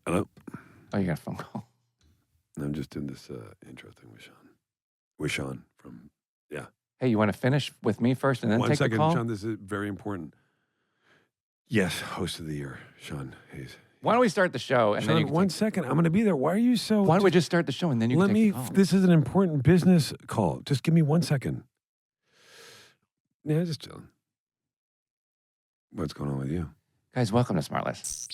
Hello? Oh, you got a phone call. I'm just doing this intro thing with Sean. With Sean from, Hey, you want to finish with me first and then One take second, the call? Sean, this is very important. Yes, host of the year, Sean Hayes. Why don't we start the show and then you Sean, can one take- second. I'm going to be there. Why are you so... Why don't we just start the show and then you Let can me... take the call? This is an important business call. Just give me 1 second. Yeah, just chilling. What's going on with you? Guys, welcome to SmartLess.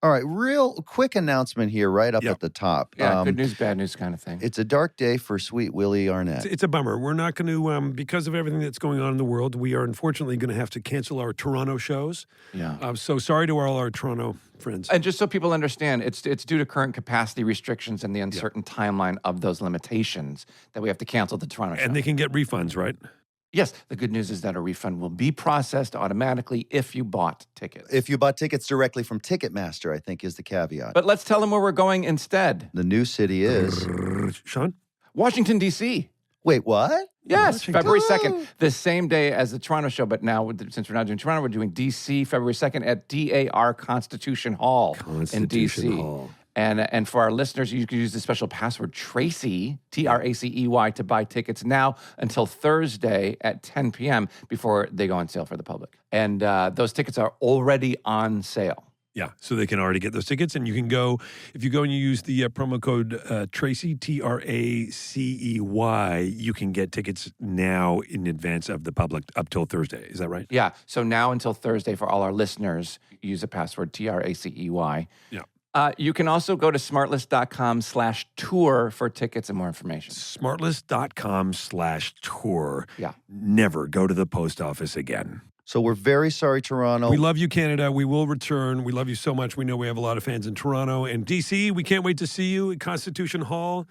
All right, real quick announcement here right up at the top. Yeah, good news, bad news kind of thing. It's a dark day for sweet Willie Arnett. It's a bummer. We're not going to, because of everything that's going on in the world, we are unfortunately going to have to cancel our Toronto shows. Yeah. So sorry to all our Toronto friends. And just so people understand, it's due to current capacity restrictions and the uncertain timeline of those limitations that we have to cancel the Toronto show. And they can get refunds, right? Yes, the good news is that a refund will be processed automatically if you bought tickets. If you bought tickets directly from Ticketmaster, I think is the caveat. But let's tell them where we're going instead. The new city is... Sean? Washington, D.C. Wait, what? Yes, Washington. February 2nd, the same day as the Toronto show, but now, since we're not doing Toronto, we're doing D.C. February 2nd at DAR Constitution Hall in D.C. Hall. And for our listeners, you can use the special password Tracy, Tracey, to buy tickets now until Thursday at 10 p.m. before they go on sale for the public. And those tickets are already on sale. Yeah, so they can already get those tickets, and you can go, if you go and you use the promo code Tracy, Tracey, you can get tickets now in advance of the public up till Thursday. Is that right? Yeah, so now until Thursday for all our listeners, use the password Tracey. Yeah. You can also go to smartless.com/tour for tickets and more information. Smartless.com/tour. Yeah. Never go to the post office again. So we're very sorry, Toronto. We love you, Canada. We will return. We love you so much. We know we have a lot of fans in Toronto and DC. We can't wait to see you at Constitution Hall.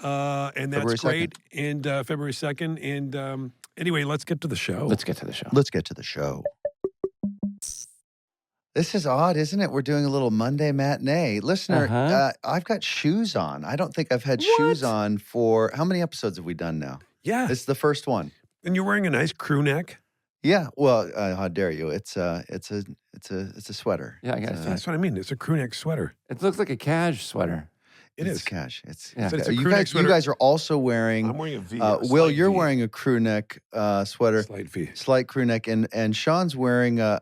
And that's February great. And February 2nd. And anyway, let's get to the show. Let's get to the show. This is odd, isn't it? We're doing a little Monday matinee. Listener, I've got shoes on. I don't think I've had shoes on for, how many episodes have we done now? Yeah. It's the first one. And you're wearing a nice crew neck. Yeah. Well, how dare you? It's a sweater. Yeah, I guess That's what I mean. It's a crew neck sweater. it looks like a cash sweater. It's cash. Yeah. But it's a You crew neck guys, sweater. you guys are also wearing. I'm wearing a V. Will, you're wearing a crew neck sweater. Slight V. Slight crew neck, and Sean's wearing a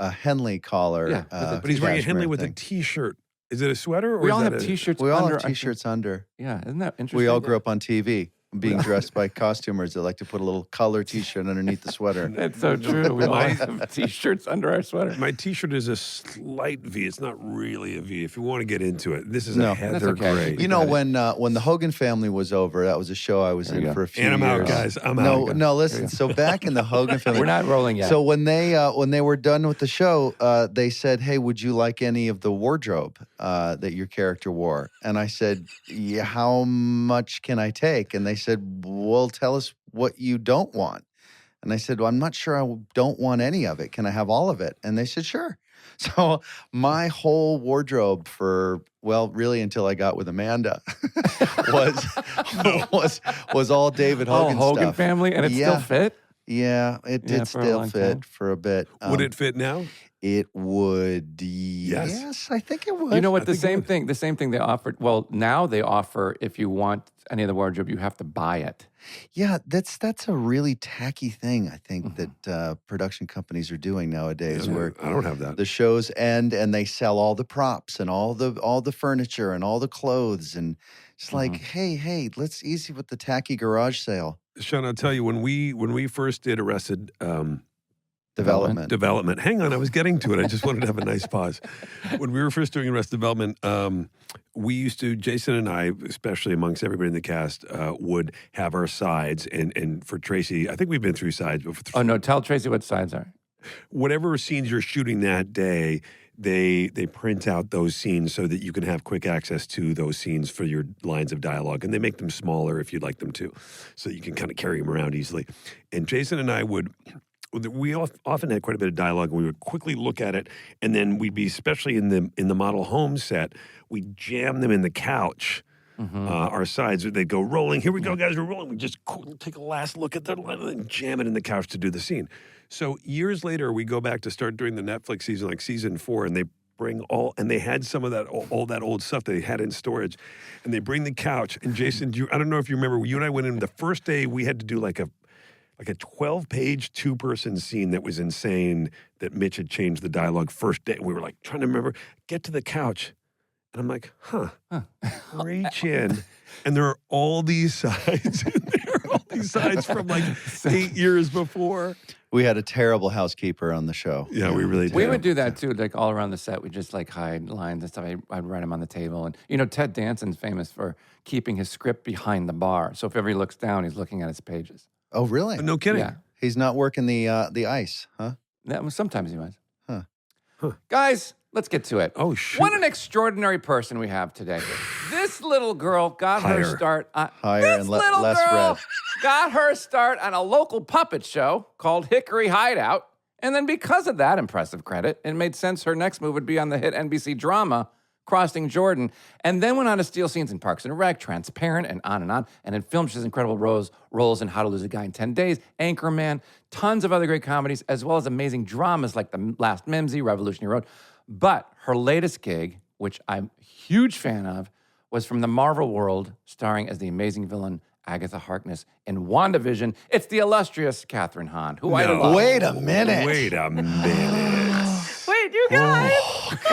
Henley collar. Yeah, But he's wearing a cashmere Henley with a thing. T-shirt. Is it a sweater? Or We is all that have T-shirts We all under. have T-shirts under. Yeah, isn't that interesting? We all grew up on TV, being dressed by costumers that like to put a little collar T-shirt underneath the sweater. That's so true. We all have T-shirts under our sweater. My T-shirt is a slight V. It's not really a V. If you want to get into it, this is No, a that's heather okay. gray. You know, when the Hogan Family was over, that was a show I was There you in go. for a few And I'm years. out, guys. I'm No, out. no, listen. So back in the Hogan Family, We're not rolling yet. So when they were done with the show, they said, "Hey, would you like any of the wardrobe that your character wore?" And I said, "Yeah, how much can I take?" And they said, "Well, tell us what you don't want." And I said, "Well, I'm not sure I don't want any of it. Can I have all of it?" And they said, "Sure." So my whole wardrobe for, well, really until I got with Amanda was all David Hogan Hogan stuff. family, and it still fit? Yeah, it did for a still long fit time. for a bit. Would it fit now? It would. Yes, I think it would. You know what? I The think it same thing they offered. Well, now they offer if you want any of the wardrobe, you have to buy it. Yeah, that's a really tacky thing. I think that production companies are doing nowadays, where I don't have that. the shows end and they sell all the props and all the furniture and all the clothes, and it's like, hey, let's easy with the tacky garage sale. Sean, I'll tell you, when we first did Arrested Development. Hang on, I was getting to it. I just wanted to have a nice pause. When we were first doing Arrested Development, we used to, Jason and I, especially amongst everybody in the cast, would have our sides. And for Tracy, I think we've been through sides before. Oh, no, tell Tracy what sides are. Whatever scenes you're shooting that day, they print out those scenes so that you can have quick access to those scenes for your lines of dialogue. And they make them smaller if you'd like them to, so you can kind of carry them around easily. And Jason and I would we often had quite a bit of dialogue, and we would quickly look at it, and then we'd be, especially in the model home set, we'd jam them in the couch. Our sides, they'd go rolling. Here we go, guys, we're rolling. We just take a last look at the line and jam it in the couch to do the scene. So years later, we go back to start doing the Netflix season, like season 4, and they bring and they had some of that, all that old stuff they had in storage, and they bring the couch. And Jason, I don't know if you remember, you and I went in the first day, we had to do like a 12-page, 2-person scene that was insane, that Mitch had changed the dialogue first day. We were like trying to remember, get to the couch. And I'm like, reach in. And there are all these sides in there, all these sides from like 8 years before. We had a terrible housekeeper on the show. Yeah, we really did. We would do that too, like all around the set. We'd just like hide lines and stuff. I'd write them on the table. And, you know, Ted Danson's famous for keeping his script behind the bar. So if ever he looks down, he's looking at his pages. Oh, really? No kidding. Yeah. He's not working the ice, huh? Sometimes he was. Huh. Guys, let's get to it. Oh, shoot. What an extraordinary person we have today. This little girl got her start on Higher and less red. got her start on a local puppet show called Hickory Hideout. And then because of that impressive credit, it made sense her next move would be on the hit NBC drama Crossing Jordan, and then went on to steal scenes in Parks and Rec, Transparent, and on. And in films, she has incredible roles in How to Lose a Guy in 10 Days, Anchorman, tons of other great comedies, as well as amazing dramas like The Last Mimsy, Revolutionary Road. But her latest gig, which I'm a huge fan of, was from the Marvel world, starring as the amazing villain Agatha Harkness in WandaVision. It's the illustrious Kathryn Hahn, who I love. Wait a minute. Wait a minute. Wait, you guys.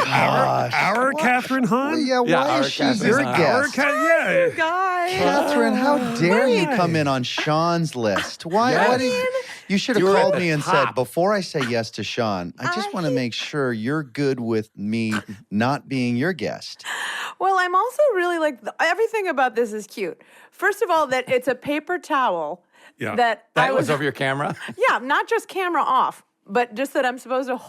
Our Kathryn Hahn? Well, yeah, why our is she Kathryn your Hahn. guest? Yeah. You guys. Kathryn, how dare you Why? come in on Sean's list? Why? Yes. Why did you should have You were at called the me and top. said, before I say yes to Sean, I just want to make sure you're good with me not being your guest. Well, I'm also really like, everything about this is cute. First of all, that it's a paper towel Yeah. that I That was, was over your camera? yeah, not just camera off, but just that I'm supposed to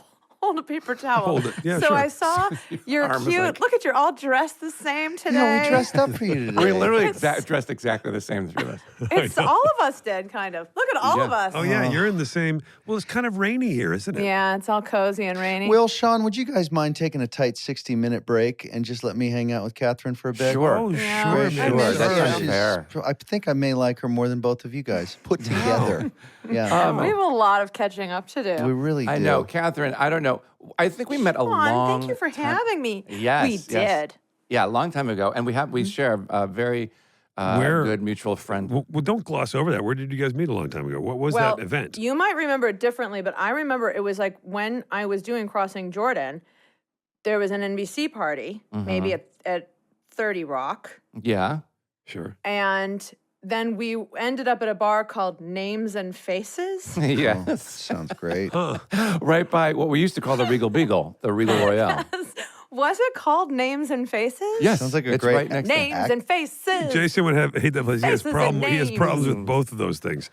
hold a paper towel. Hold it. Yeah, so sure. I saw you're arm is cute. like- Look at you're all dressed the same today. Yeah, we dressed up for you today. We literally dressed exactly the same, the three of us. It's all of us did, kind of. Look at all Yeah. of us. Oh, yeah, you're in the same. Well, it's kind of rainy here, isn't it? Yeah, it's all cozy and rainy. Will, Sean, would you guys mind taking a tight 60-minute break and just let me hang out with Kathryn for a bit? Sure. Oh, Yeah, sure, I man. Sure, miss that's you. unfair. I think I may like her more than both of you guys put together. Yeah, we have a lot of catching up to do. we really do. I know, Kathryn, I don't know. I think we met a Juan, long thank you for time- having me. Yes, we yes. did. Yeah, a long time ago. And we share a very Where- good mutual friend. Well, don't gloss over that. Where did you guys meet a long time ago? What was Well, that event? you might remember it differently, but I remember it was like when I was doing Crossing Jordan, there was an NBC party, maybe at 30 Rock, Yeah. Sure. and then we ended up at a bar called Names and Faces. Yes. Sounds great. Right by what we used to call the Regal Beagle, the Regal Royale. Was it called Names and Faces? Yes. Sounds like a it's great right next to Names and Faces. Jason would hate that place. He has, Faces and he has names. problems with both of those things.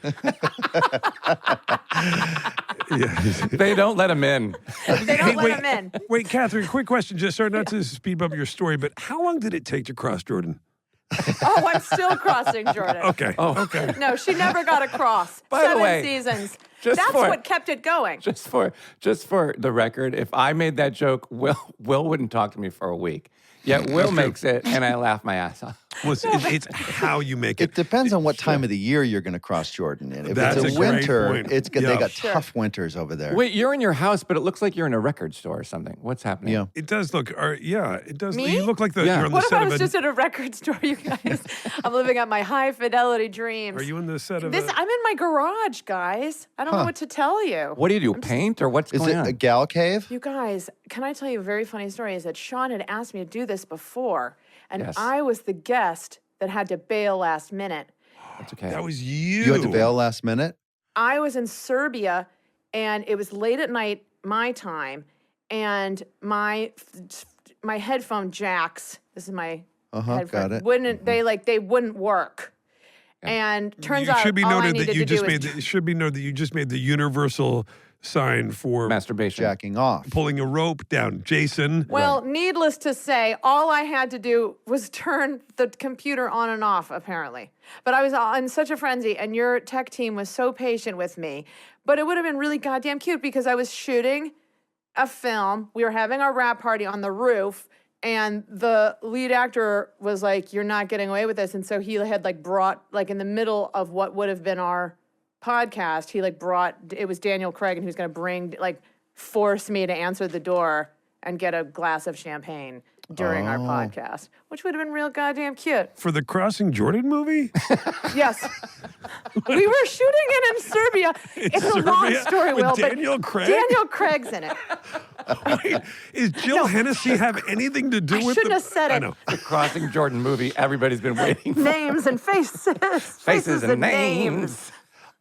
Yeah. They don't let him in. They don't let him in. Wait, Kathryn, quick question. Just sorry not to speed up your story, but how long did it take to cross Jordan? Oh, I'm still crossing Jordan. Okay. Oh. Okay. No, she never got across. By the 7 way, seasons. just That's for- what kept it going. Just for the record, if I made that joke, Will wouldn't talk to me for a week. Yet Will makes it, and I laugh my ass off. Well, it's how you make it. It depends on what time of the year you're going to cross Jordan in. If That's it's a a great winter, point. they Yeah. got Sure. tough winters over there. Wait, you're in your house, but it looks like you're in a record store or something. What's happening? Yeah. It does look, it does. Me? You look like Yeah. you're on the What if set I of was a. just at a record store, you guys? I'm living out my high fidelity dreams. Are you in the set of This, a? I'm in my garage, guys. I don't know what to tell you. What do? Paint or what's Is going it on? a gal cave? You guys, can I tell you a very funny story? Is that Sean had asked me to do this before, and Yes. I was the guest that had to bail last minute. That's okay. That was you. You had to bail last minute? I was in Serbia, and it was late at night, my time, and my headphone jacks. This is my Got headphone. it. They wouldn't work, And turns It out should be all I noted needed that you to do just was made. It should be noted that you just made the universal sign for Masturbation. Jacking off. pulling a rope down, Jason. Well, needless to say, all I had to do was turn the computer on and off, apparently. But I was in such a frenzy, and your tech team was so patient with me. But it would have been really goddamn cute because I was shooting a film. We were having our wrap party on the roof, and the lead actor was like, "You're not getting away with this." And so he had brought, in the middle of what would have been our podcast, he brought, it was Daniel Craig, and he was going to force me to answer the door and get a glass of champagne during our podcast, which would have been real goddamn cute. For the Crossing Jordan movie? Yes. We were shooting it in Serbia. It's a long Serbia story, with Will, Daniel but Craig? Daniel Craig's in it. Wait, is Jill Hennessy have anything to do I with shouldn't have said I it. know. The Crossing Jordan movie everybody's been waiting for. Names and faces. Faces and names.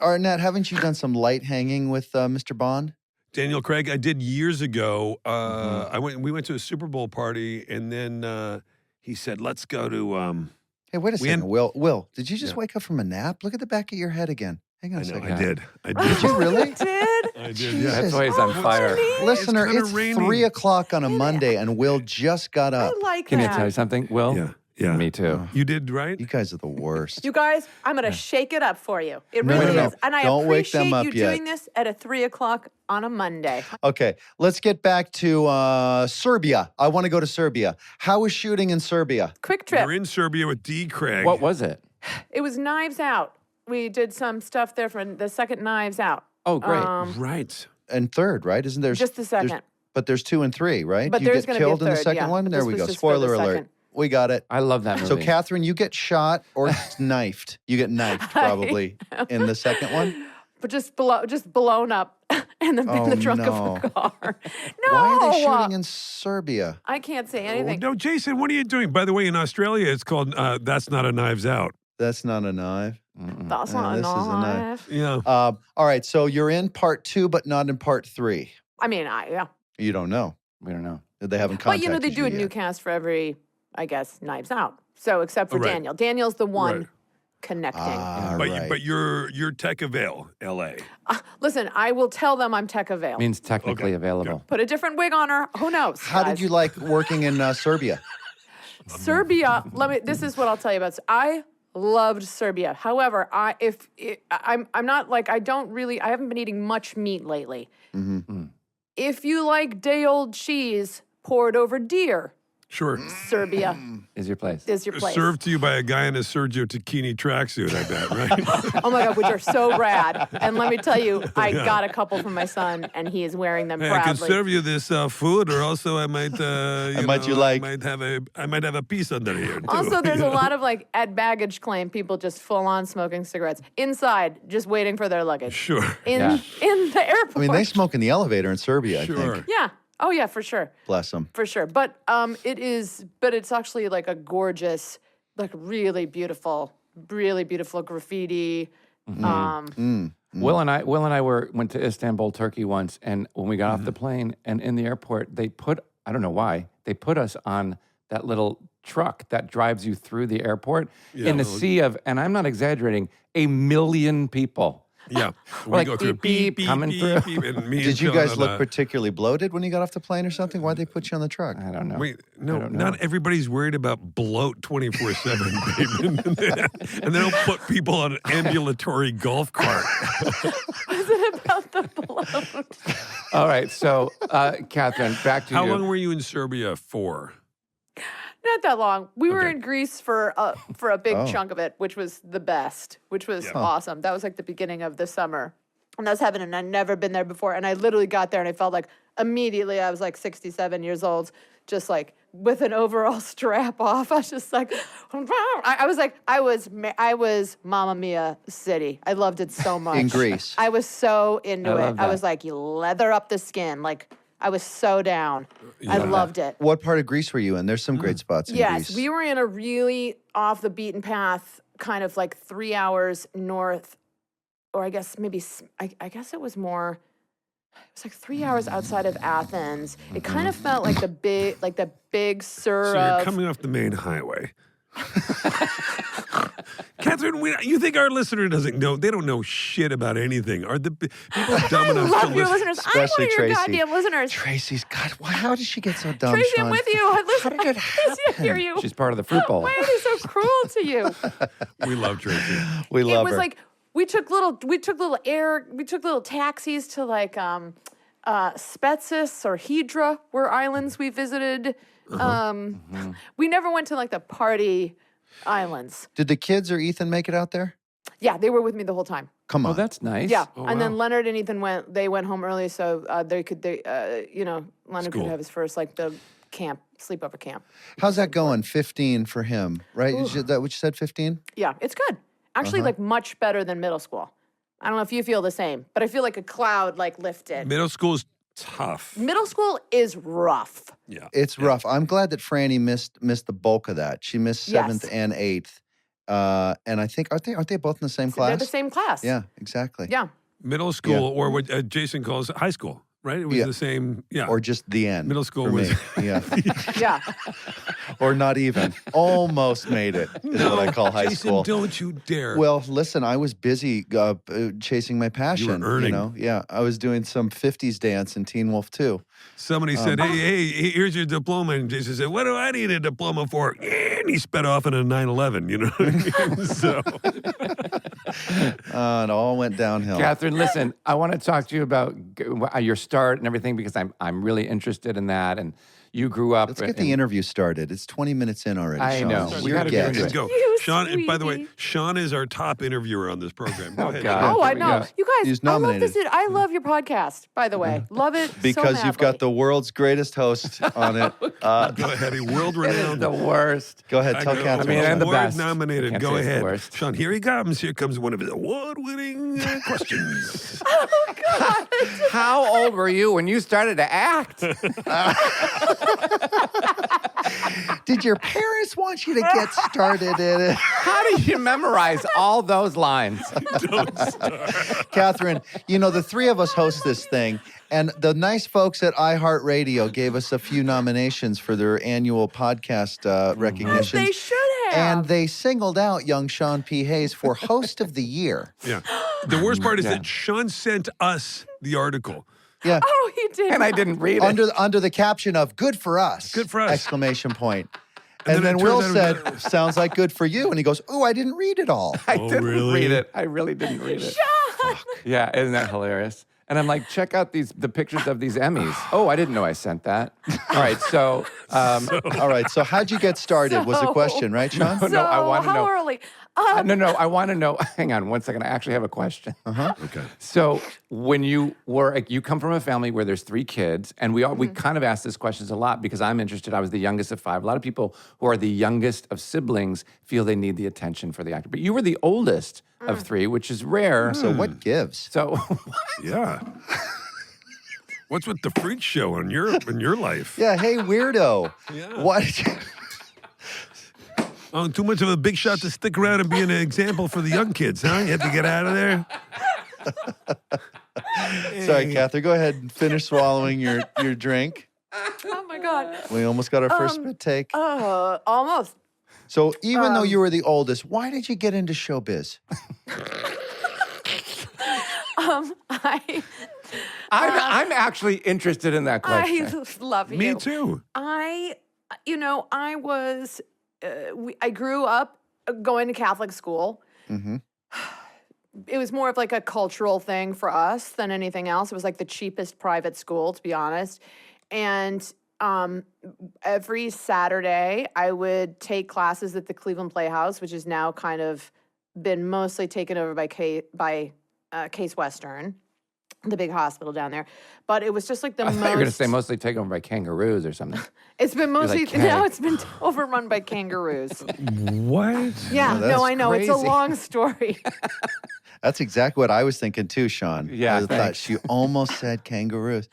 Arnett, haven't you done some light hanging with Mr. Bond? Daniel Craig, I did years ago. We went to a Super Bowl party, and then he said, "Let's go to." Hey, wait a second, Will. Will, did you just Yeah. wake up from a nap? Look at the back of your head again. Hang on I a know, second. I did. Did you really? Did? I did. Jesus. Yeah. That's why he's on fire. Listener, kinda it's rainy. 3 o'clock on a Monday, and Will just got up. I like Can that. I tell you something, Will? Yeah. Yeah. Me too. You did right. You guys are the worst. You guys, I'm going to shake it up for you. It No, really no, no. is. And I Don't wake appreciate them up you yet. doing this at a 3 o'clock on a Monday. Okay, let's get back to Serbia. I want to go to Serbia. How was shooting in Serbia? Quick trip. You're in Serbia with D. Craig. What was it? It was Knives Out. We did some stuff there for the second Knives Out. Oh, great. Right. And third, right? Isn't there Just the second. But there's 2 and 3, right? But you there's get gonna be a killed in the third, second yeah. one. But There this we was go. just for the Spoiler alert. second. We got it. I love that movie. So, Kathryn, you get shot or knifed. You get knifed probably in the second one. But just blown up in the trunk of no. a car. No. Why are they shooting in Serbia? I can't say Oh, anything. no, Jason, what are you doing? By the way, in Australia, it's called "That's Not a Knives Out." That's not a knife. That's not this is a enough. Yeah. All right, so you're in part 2, but not in part 3. I mean, yeah. You don't know. We don't know. They haven't But, contacted they do a you new yet. cast for every, I guess, Knives Out. So, except for Right. Daniel. Daniel's the one Right. connecting. But Right. but you're Tech Avail, L.A. Listen, I will tell them I'm Tech Avail. Means technically available. Put a different wig on her. Who knows? How did guys? you like working in Serbia? Serbia? This is what I'll tell you about. I loved Serbia. However, I'm not I haven't been eating much meat lately. If you like day old cheese poured over deer, Sure. Serbia Is your place. is your place. Served to you by a guy in a Sergio Tacchini tracksuit, I bet, right? Oh my God, which are so rad. And let me tell you, I got a couple for my son, and he is wearing them Hey, I can proudly. serve you this food, or also I might, I might have a piece under here. Too, Also, there's you a know? lot of at baggage claim people just full on smoking cigarettes inside, just waiting for their luggage Sure. in Yeah. in the airport. I mean, they smoke in the elevator in Serbia, I Sure. think. yeah. Oh yeah, for sure. Bless them. For sure. But it's actually a gorgeous, really beautiful graffiti. Will and I went to Istanbul, Turkey once, and when we got off the plane and in the airport, they put, I don't know why, they put us on that little truck that drives you through the airport in a sea of, and I'm not exaggerating, 1 million people. Yeah. Like, go through beep, beep, coming through. and me Did and you John guys on look a- particularly blooded when you got off the plane or something? Why'd they put you on the truck? I don't know. Wait, no, don't know. not everybody's worried about bloat 24/7, babe. And they don't put people on an ambulatory golf cart. Is it about the bloat? All right, so Kathryn, back to How you. long were you in Serbia for? Not that long. We were Okay. in Greece for a big Oh. chunk of it, which was the best, which was awesome. That was the beginning of the summer. And that was heaven, and I'd never been there before. And I literally got there, and I felt immediately I was 67 years old, just with an overall strap off. I was just I was Mamma Mia City. I loved it so much. In Greece. I was so into I it. love I that. was you leather up the skin. I was so down. I loved it. What part of Greece were you in? There's some great spots in Yes, Greece. we were in a really off the beaten path, kind of 3 hours north, or I guess maybe, I guess it was more, it was 3 hours outside of Athens. It kind of felt like the big sur So you're of, coming off the main highway. Kathryn, Kathryn, you think our listener doesn't know? They don't know shit about anything. Are the people dumb enough Love to your listen? listeners. I'm one Especially of your Tracy. goddamn listeners. Tracy's, God, how did she get so dumb, Tracy, Sean? I'm with you. Listen, How did it I hear you. She's part of the fruit bowl. Why are they so cruel to you? We love Tracy. We love It was her. like we took little taxis to like Spetsis or Hydra were islands we visited. We never went to like the party islands. Did the kids or Ethan make it out there? Yeah, they were with me the whole time. Come on. Oh, that's nice. Yeah, Oh, and then wow. Leonard and Ethan went home early, so Leonard School. could have his first like the sleepover camp. How's that going? 15 for him, right? Is that what you said, 15? Yeah, it's good. Actually, like much better than middle school. I don't know if you feel the same, but I feel like a cloud like lifted. Middle school is tough. Middle school is rough. Yeah. It's rough. I'm glad that Franny missed the bulk of that. She missed 7th Yes. and 8th. And I think, aren't they both in the same class? They're the same class. Yeah, exactly. Yeah. Middle school, or what Jason calls high school, right? It was Yeah. the same. Yeah. Or just the end. Middle school for was- me. Yeah. Yeah. Or not even. Almost made it is what I call high Jason, school. don't you dare. Well, listen, I was busy chasing my passion. earning. know? Yeah, I was doing some 50s dance in Teen Wolf 2. Somebody said, hey, here's your diploma. And Jason said, what do I need a diploma for? And he sped off in a 9/11, you know what I mean? So, It all went downhill. Kathryn, listen, I want to talk to you about your start and everything because I'm really interested in that. And you grew up. Let's get the interview started. It's 20 minutes in already, I Sean. know. We Your gotta get guest. into let's it. go. You Sean, and by the way, sweetie. Sean is our top interviewer on this program. Go ahead. God. Sean. Oh, I Here we know. go. You guys, He's I love nominated. this. I love your podcast, by the way. Love it so Because you've got madly. the world's greatest host on it. Go ahead. A world It is renowned. the worst. Go ahead, tell Kathryn. I mean, and the award best. nominated. Can't Go say it's the ahead. worst. Sean, here he comes. Here comes one of his award-winning questions. How old were you when you started to act? Did your parents want you to get started in it? How did you memorize all those lines? Kathryn, the three of us host this thing, and the nice folks at iHeartRadio gave us a few nominations for their annual podcast recognitions. They should have. And they singled out young Sean P. Hayes for Host of the Year. Yeah. The worst part is that Sean sent us the article. Yeah. Oh, he did. And I not. didn't read it. Under the caption of "Good for us!" Good for us. Exclamation point. And And then then it Will turns out it said, "Sounds like good for you." And he goes, "Oh, I didn't read it all." I Oh, didn't really? read it. I really didn't read it. Yeah, isn't that hilarious? And I'm like, check out the pictures of these Emmys. Oh, I didn't know I sent that. All right, so All right. So how'd you get started? Was the So- question, right, Sean? So, no, I wanna how know. early? no, I want to know. Hang on one second. I actually have a question. Okay. So when you come from a family where there's 3 kids, and we kind of ask this questions a lot because I'm interested. I was the youngest of 5. A lot of people who are the youngest of siblings feel they need the attention for the actor, but you were the oldest of 3, which is rare. So what gives? So Yeah. What's with the freak show in your life? Yeah. Hey, weirdo. Yeah. What? Oh, too much of a big shot to stick around and be an example for the young kids, huh? You had to get out of there. Sorry, Kathryn. Go ahead and finish swallowing your drink. Oh my God. We almost got our first spit take. Almost. So even though you were the oldest, why did you get into showbiz? I'm actually interested in that question. I love you. Me too. I was, I grew up going to Catholic school. It was more of like a cultural thing for us than anything else. It was like the cheapest private school, to be honest. And every Saturday, I would take classes at the Cleveland Playhouse, which is now kind of been mostly taken over by Case Western, the big hospital down there. But it was just like the I most. thought you were going to say mostly taken over by kangaroos or something. It's been mostly like, now "Hey." it's been overrun by kangaroos. What? Yeah, Oh, no, that's I know it's a crazy. long story. That's exactly what I was thinking too, Sean. Yeah, I thought thanks. she almost said kangaroos.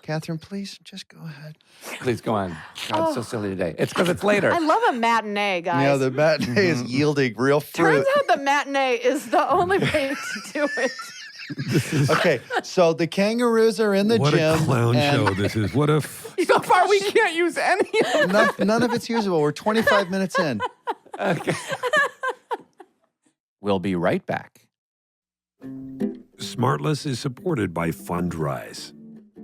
Kathryn, please just go ahead. Please go on. God, it's so silly today. It's because it's later. I love a matinee, guys. Yeah, the matinee is yielding real fruit. Turns out the matinee is the only way to do it. Okay, so the kangaroos are in the What gym. a clown and show this is. What a... So far, we can't use any of None of it's usable. We're 25 minutes in. Okay. We'll be right back. SmartLess is supported by Fundrise.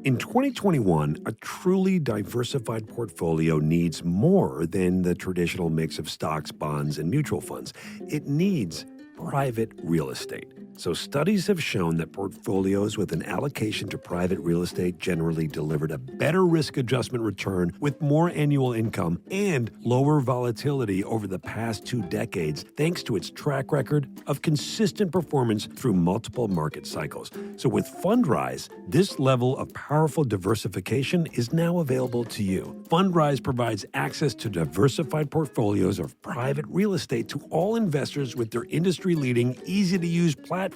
In 2021, a truly diversified portfolio needs more than the traditional mix of stocks, bonds, and mutual funds. It needs private real estate. So studies have shown that portfolios with an allocation to private real estate generally delivered a better risk adjustment return with more annual income and lower volatility over the past 2 decades, thanks to its track record of consistent performance through multiple market cycles. So with Fundrise, this level of powerful diversification is now available to you. Fundrise provides access to diversified portfolios of private real estate to all investors with their industry-leading, easy-to-use platform.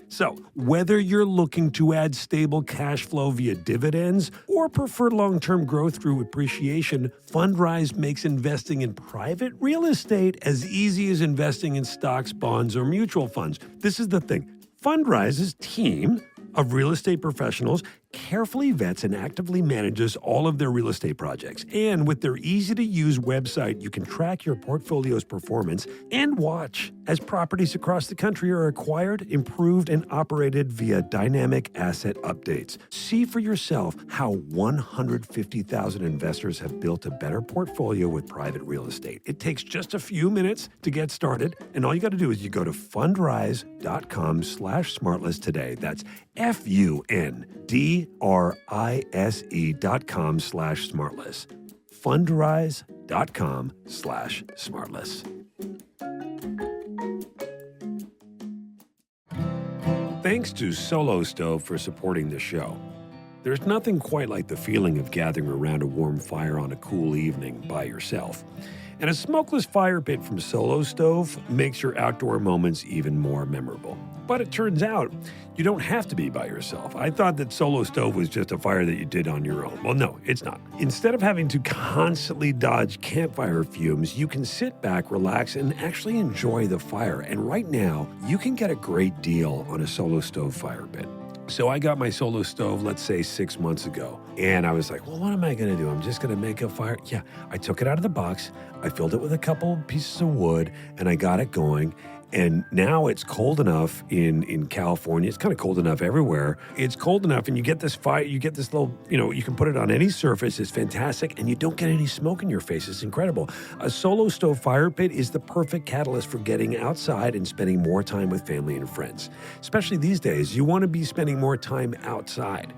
So, whether you're looking to add stable cash flow via dividends or prefer long-term growth through appreciation, Fundrise makes investing in private real estate as easy as investing in stocks, bonds, or mutual funds. This is the thing. Fundrise's team of real estate professionals carefully vets and actively manages all of their real estate projects. And with their easy-to-use website, you can track your portfolio's performance and watch as properties across the country are acquired, improved, and operated via dynamic asset updates. See for yourself how 150,000 investors have built a better portfolio with private real estate. It takes just a few minutes to get started, and all you got to do is you go to fundrise.com/smartless today. That's fundrise.com/smartless. Fundrise.com/smartless. Thanks to Solo Stove for supporting the show. There's nothing quite like the feeling of gathering around a warm fire on a cool evening by yourself. And a smokeless fire pit from Solo Stove makes your outdoor moments even more memorable. But it turns out you don't have to be by yourself. I thought that Solo Stove was just a fire that you did on your own. Well, no, it's not. Instead of having to constantly dodge campfire fumes, you can sit back, relax, and actually enjoy the fire. And right now, you can get a great deal on a Solo Stove fire pit. So I got my Solo Stove, let's say 6 months ago. And I was like, well, what am I going to do? I'm just going to make a fire. Yeah, I took it out of the box. I filled it with a couple pieces of wood and I got it going. And now it's cold enough in California. It's kind of cold enough everywhere. It's cold enough and you get this fire, you get this little, you can put it on any surface. It's fantastic. And you don't get any smoke in your face. It's incredible. A Solo Stove fire pit is the perfect catalyst for getting outside and spending more time with family and friends. Especially these days, you want to be spending more time outside.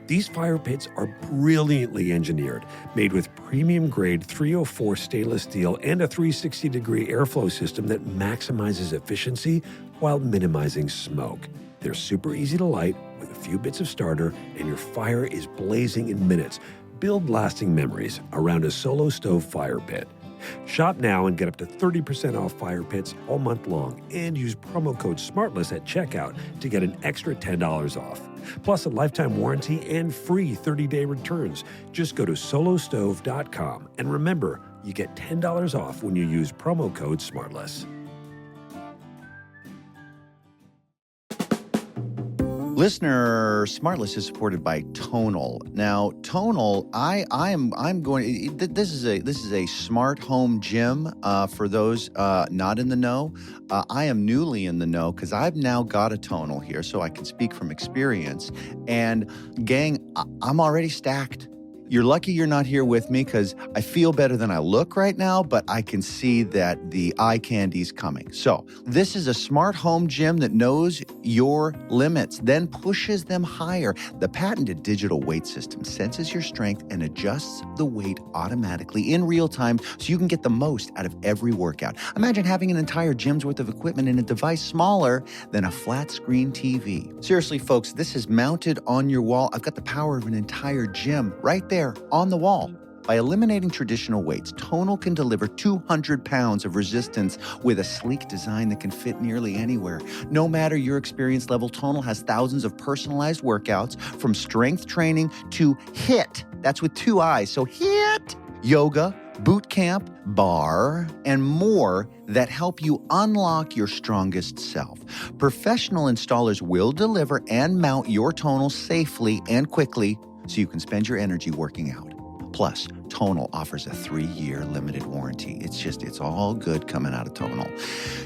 These fire pits are brilliantly engineered, made with premium-grade 304 stainless steel and a 360-degree airflow system that maximizes efficiency while minimizing smoke. They're super easy to light with a few bits of starter, and your fire is blazing in minutes. Build lasting memories around a Solo Stove fire pit. Shop now and get up to 30% off fire pits all month long and use promo code SmartLess at checkout to get an extra $10 off. Plus a lifetime warranty and free 30-day returns. Just go to solostove.com and remember, you get $10 off when you use promo code SmartLess. Listener SmartLess is supported by Tonal. Now, Tonal, I'm going. This is a smart home gym for those not in the know. I am newly in the know because I've now got a Tonal here, so I can speak from experience. And gang, I'm already stacked. You're lucky you're not here with me because I feel better than I look right now, but I can see that the eye candy's coming. So this is a smart home gym that knows your limits, then pushes them higher. The patented digital weight system senses your strength and adjusts the weight automatically in real time so you can get the most out of every workout. Imagine having an entire gym's worth of equipment in a device smaller than a flat screen TV. Seriously, folks, this is mounted on your wall. I've got the power of an entire gym right there on the wall. By eliminating traditional weights, Tonal can deliver 200 pounds of resistance with a sleek design that can fit nearly anywhere. No matter your experience level, Tonal has thousands of personalized workouts from strength training to HIIT. That's with 2 I's. So HIIT, yoga, boot camp, bar, and more that help you unlock your strongest self. Professional installers will deliver and mount your Tonal safely and quickly so you can spend your energy working out. Plus, Tonal offers a 3-year limited warranty. It's all good coming out of Tonal.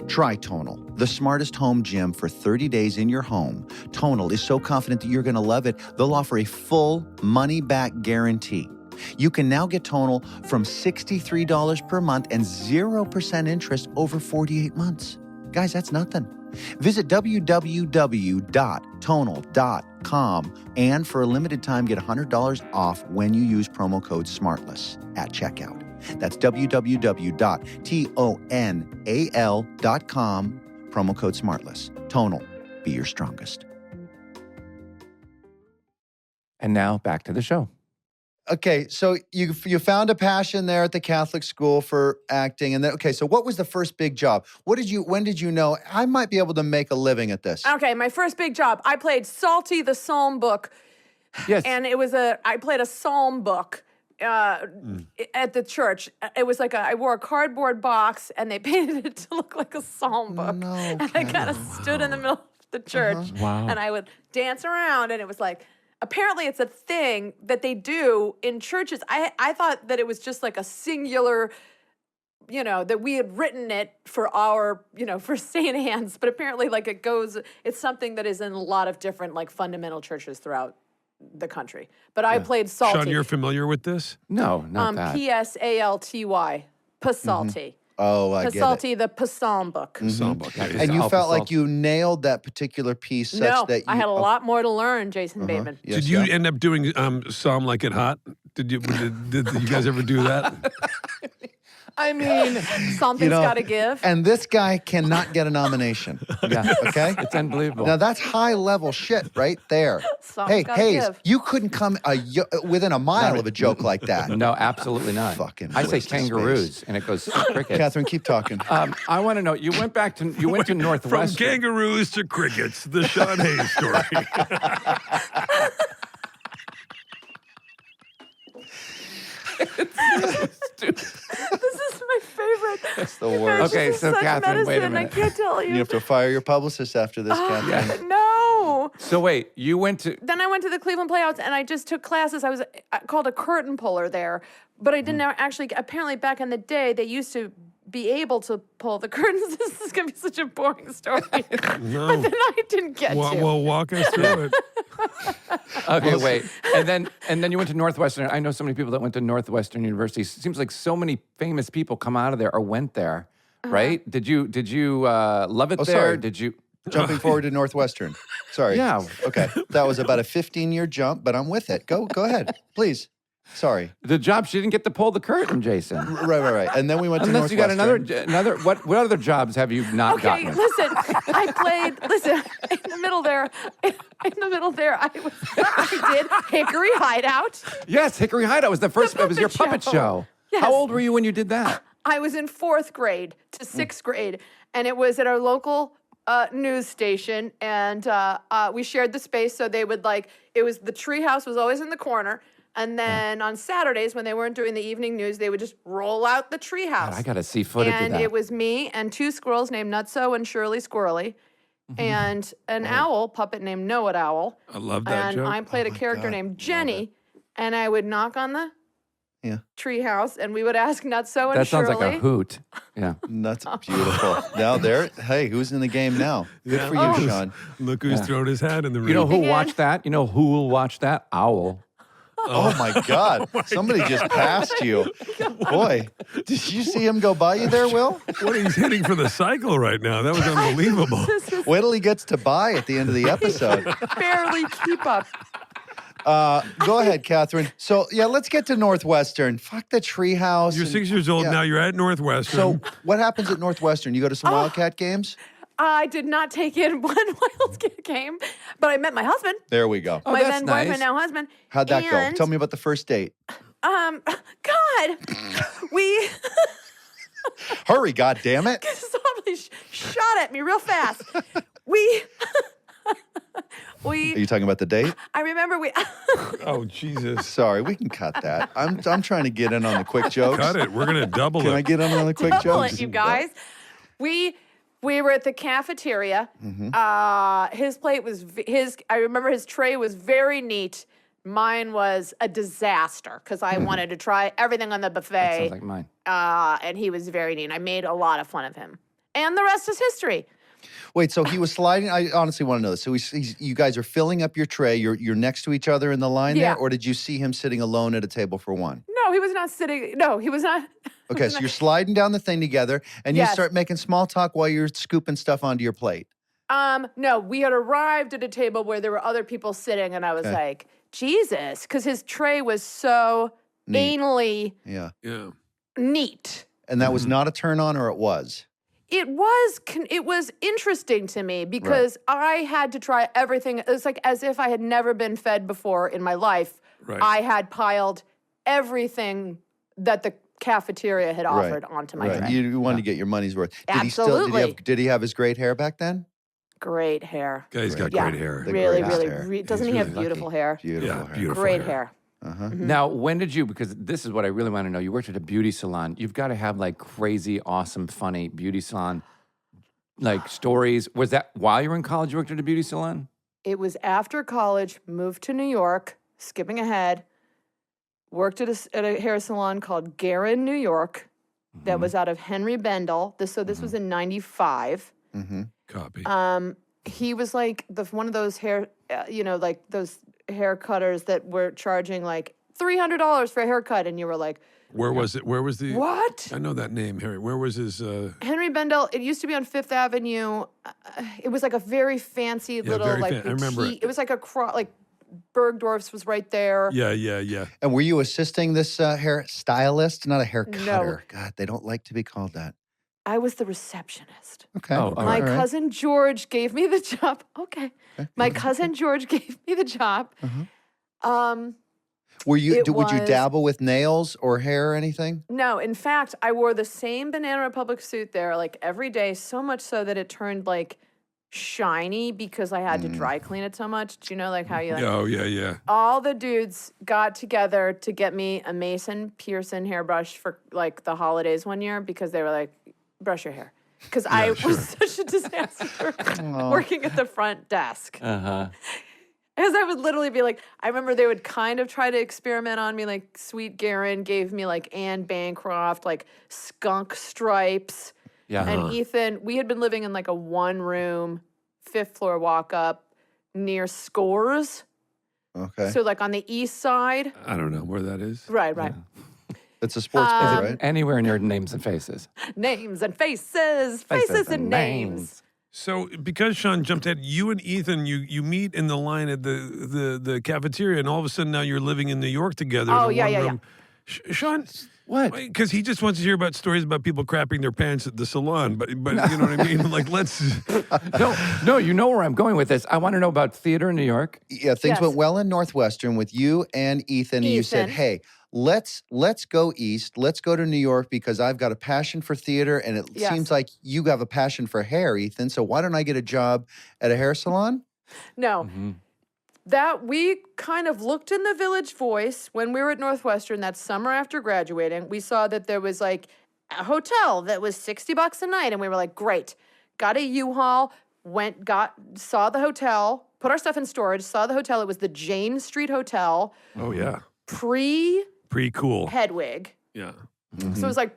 Try Tonal, the smartest home gym for 30 days in your home. Tonal is so confident that you're going to love it, they'll offer a full money-back guarantee. You can now get Tonal from $63 per month and 0% interest over 48 months. Guys, that's nothing. Visit www.tonal.com and for a limited time, get $100 off when you use promo code SmartLess at checkout. That's www.tonal.com, promo code SmartLess. Tonal, be your strongest. And now back to the show. Okay, so you found a passion there at the Catholic school for acting, and then so what was the first big job? When did you know I might be able to make a living at this? Okay, my first big job. I played Salty the Psalm book. Yes. And I played a psalm book at the church. It was like I wore a cardboard box and they painted it to look like a psalm book. No, and I kind of stood in the middle of the church Wow. and I would dance around, and it was like, apparently it's a thing that they do in churches. I thought that it was just like a singular, that we had written it for our, for St. Anne's, but apparently it's something that is in a lot of different like fundamental churches throughout the country. But I played Salty. Sean, you're familiar with this? No, not that. P-S-A-L-T-Y, Pasalty. Oh, I get it. Pasalty, the Psalm book. Psalm book. Yeah, And you felt like you nailed that particular piece such No, that you... I had a lot more to learn, Jason Bateman. Yes, Did you yeah. end up doing Psalm Like It Hot? Did you guys ever do that? I mean, Something's got to give. And this guy cannot get a nomination. yeah, Okay? it's unbelievable. Now that's high level shit right there. Something's Hey, gotta Hayes, give. you couldn't come within a mile of a joke like that. No, absolutely not. Fucking I say waste of kangaroos, space. and it goes crickets. Catherine, keep talking. I want to know. You went to From Northwestern. kangaroos to crickets, the Sean Hayes story. This is my favorite. That's the worst. Okay, This is so such Catherine, wait a medicine, minute. I can't tell you. You have to fire your publicist after this, Catherine. No. So wait, you went to. Then I went to the Cleveland Playhouse and I just took classes. I was called a curtain puller there, but I didn't actually. Apparently, back in the day, they used to be able to pull the curtains. This is going to be such a boring story. But then I didn't get to. Well, walk us through it. Okay, wait, and then you went to Northwestern. I know so many people that went to Northwestern University. Seems like so many famous people come out of there or went there, right? Did you love it there? sorry. Did you? Jumping forward to Northwestern. Sorry. Yeah. Okay. That was about a 15-year jump, but I'm with it. Go ahead, please. Sorry. The job she didn't get to pull the curtain, Jason. Right. And then we went to Unless you Northwestern. got another. What other jobs have you not Okay, gotten? listen. I played. In the middle there, I did Hickory Hideout. Yes, Hickory Hideout was the first. It was your puppet show. show. Yes. How old were you when you did that? I was in 4th grade to 6th grade, and it was at our local news station, and we shared the space. So they would it was the treehouse was always in the corner, and then on Saturdays when they weren't doing the evening news, they would just roll out the treehouse. I got to see footage And of that. it was me and 2 squirrels named Nutso and Shirley Squirrely, and an owl puppet named Know-It Owl. I love that And joke. I played a character named Jenny, and I would knock on the treehouse, and we would ask Nutso and That sounds Shirley. like a hoot. Yeah. That's beautiful. Now hey, who's in the game now? Good for you, Sean. Look who's thrown his hat in the ring. You know who Again. watched that? You know who will watch that? Owl. Oh my God. Somebody just passed you. Boy, did you see him go by you there, Will? What, he's hitting for the cycle right now. That was unbelievable. Wait till he gets to buy at the end of the episode. Barely keep up. Go ahead, Catherine. So, let's get to Northwestern. Fuck the treehouse. You're and- 6 years old yeah. now. You're at Northwestern. So, what happens at Northwestern? You go to some Wildcat games? I did not take in one Wildcat game, but I met my husband, There we go. Oh, my that's then nice. boyfriend, now husband. How'd that go? And, Tell me about the first date. God, we Hurry, goddammit. somebody shot at me real fast. We. Are you talking about the date? I remember we. Oh, Jesus. Sorry, we can cut that. I'm trying to get in on the quick jokes. Cut it. We're going to double Can it. I get in on the quick Double jokes? it, you guys. We were at the cafeteria. Mm-hmm. His plate was I remember his tray was very neat, Mine was a disaster because I wanted to try everything on the That buffet. sounds like mine. And he was very neat. I made a lot of fun of him. And the rest is history. Wait, so he was sliding. I honestly want to know this. So you guys are filling up your tray. You're next to each other in the line Yeah. there, or did you see him sitting alone at a table for one? No, he was not sitting. No, he was not. Okay, so you're sliding down the thing together, and you Yes. start making small talk while you're scooping stuff onto your plate. No, we had arrived at a table where there were other people sitting, and I was like, Jesus, because his tray was so anally Yeah, Yeah. neat. and that was not a turn on, or it was. It was interesting to me because I had to try everything. It was like as if I had never been fed before in my life. Right. I had piled everything that the cafeteria had offered onto my Right, tray. you wanted to get your money's worth. Did Absolutely. did he have his great hair back then? Great hair. Guy's got Yeah. great hair. The Really, greatest really. hair. Doesn't He's he have really beautiful lucky. hair? Beautiful Yeah, hair. beautiful Great hair. hair. Now, when did you, because this is what I really want to know, you worked at a beauty salon. You've got to have like crazy, awesome, funny beauty salon like stories. Was that while you were in college you worked at a beauty salon? It was after college, moved to New York, skipping ahead, worked at a hair salon called Guerin, New York, that was out of Henry Bendel. This was in 95. Copy. He was like one of those hair, like those hair cutters that were charging like $300 for a haircut. And you were like, Where was it? Where was the? what? I know that name, Harry. Where was his? Henry Bendel, it used to be on Fifth Avenue. It was like a very fancy little very like I remember boutique. It was like like Bergdorf's was right there. Yeah. And were you assisting this hair stylist, not a hair No. cutter? God, they don't like to be called that. I was the receptionist. Okay. Oh, all My right. cousin George gave me the job. Okay. My cousin George gave me the job. Would you It was- dabble with nails or hair or anything? No, in fact, I wore the same Banana Republic suit there like every day, so much so that it turned like shiny because I had to dry clean it so much. Do you know like how you like Oh yeah. all the dudes got together to get me a Mason Pearson hairbrush for like the holidays one year because they were like, brush your hair. Because I was such a disaster working at the front desk. Because I would literally be like, I remember they would kind of try to experiment on me. Like Sweet Guerin gave me like Anne Bancroft, like skunk stripes. Yeah. And Ethan, we had been living in like a 1-room, 5th floor walk up near Scores. Okay. So like on the east side. I don't know where that is. Right. It's a sports bar, right? Anywhere near names and faces. Names and faces. Faces and names. So because Sean jumped ahead, you and Ethan, you meet in the line at the cafeteria, and all of a sudden now you're living in New York together. Oh, in a yeah. one-room. Sean, What? because he just wants to hear about stories about people crapping their pants at the salon. But you know what I mean? Like let's. No, you know where I'm going with this. I want to know about theater in New York. Yeah, things Yes. went well in Northwestern with you and Ethan, and you said, Ethan. "Hey, let's go east. Let's go to New York because I've got a passion for theater, and it Yes. seems like you have a passion for hair, Ethan. So why don't I get a job at a hair salon?" No. That we kind of looked in the Village Voice when we were at Northwestern that summer after graduating. We saw that there was like a hotel that was $60 a night, and we were like, great. Got a U-Haul, saw the hotel, put our stuff in storage, saw the hotel. It was the Jane Street Hotel, Oh yeah, pre-Hedwig. pretty cool. Yeah. So it was like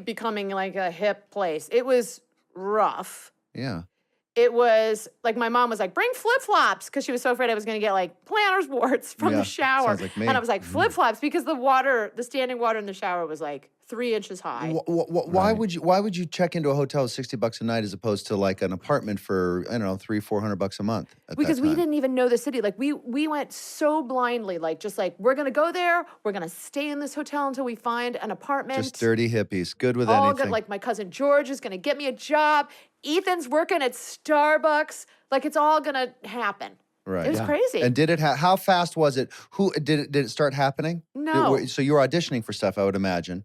becoming like a hip place. It was rough. Yeah. It was like my mom was like, bring flip-flops because she was so afraid I was going to get like plantar warts from Yeah, the shower. sounds like me. And I was like, flip-flops because the standing water in the shower was like 3 inches high. Why would you check into a hotel with $60 a night as opposed to like an apartment for I don't know $300-400 a month? Because that we time? didn't even know the city. Like we went so blindly, like just like we're gonna go there, we're gonna stay in this hotel until we find an apartment. Just dirty hippies, good with all anything. good. Like my cousin George is gonna get me a job. Ethan's working at Starbucks. Like it's all gonna happen. Right. It was crazy. And did it? How fast was it? Who did it start happening? No. So you were auditioning for stuff, I would imagine.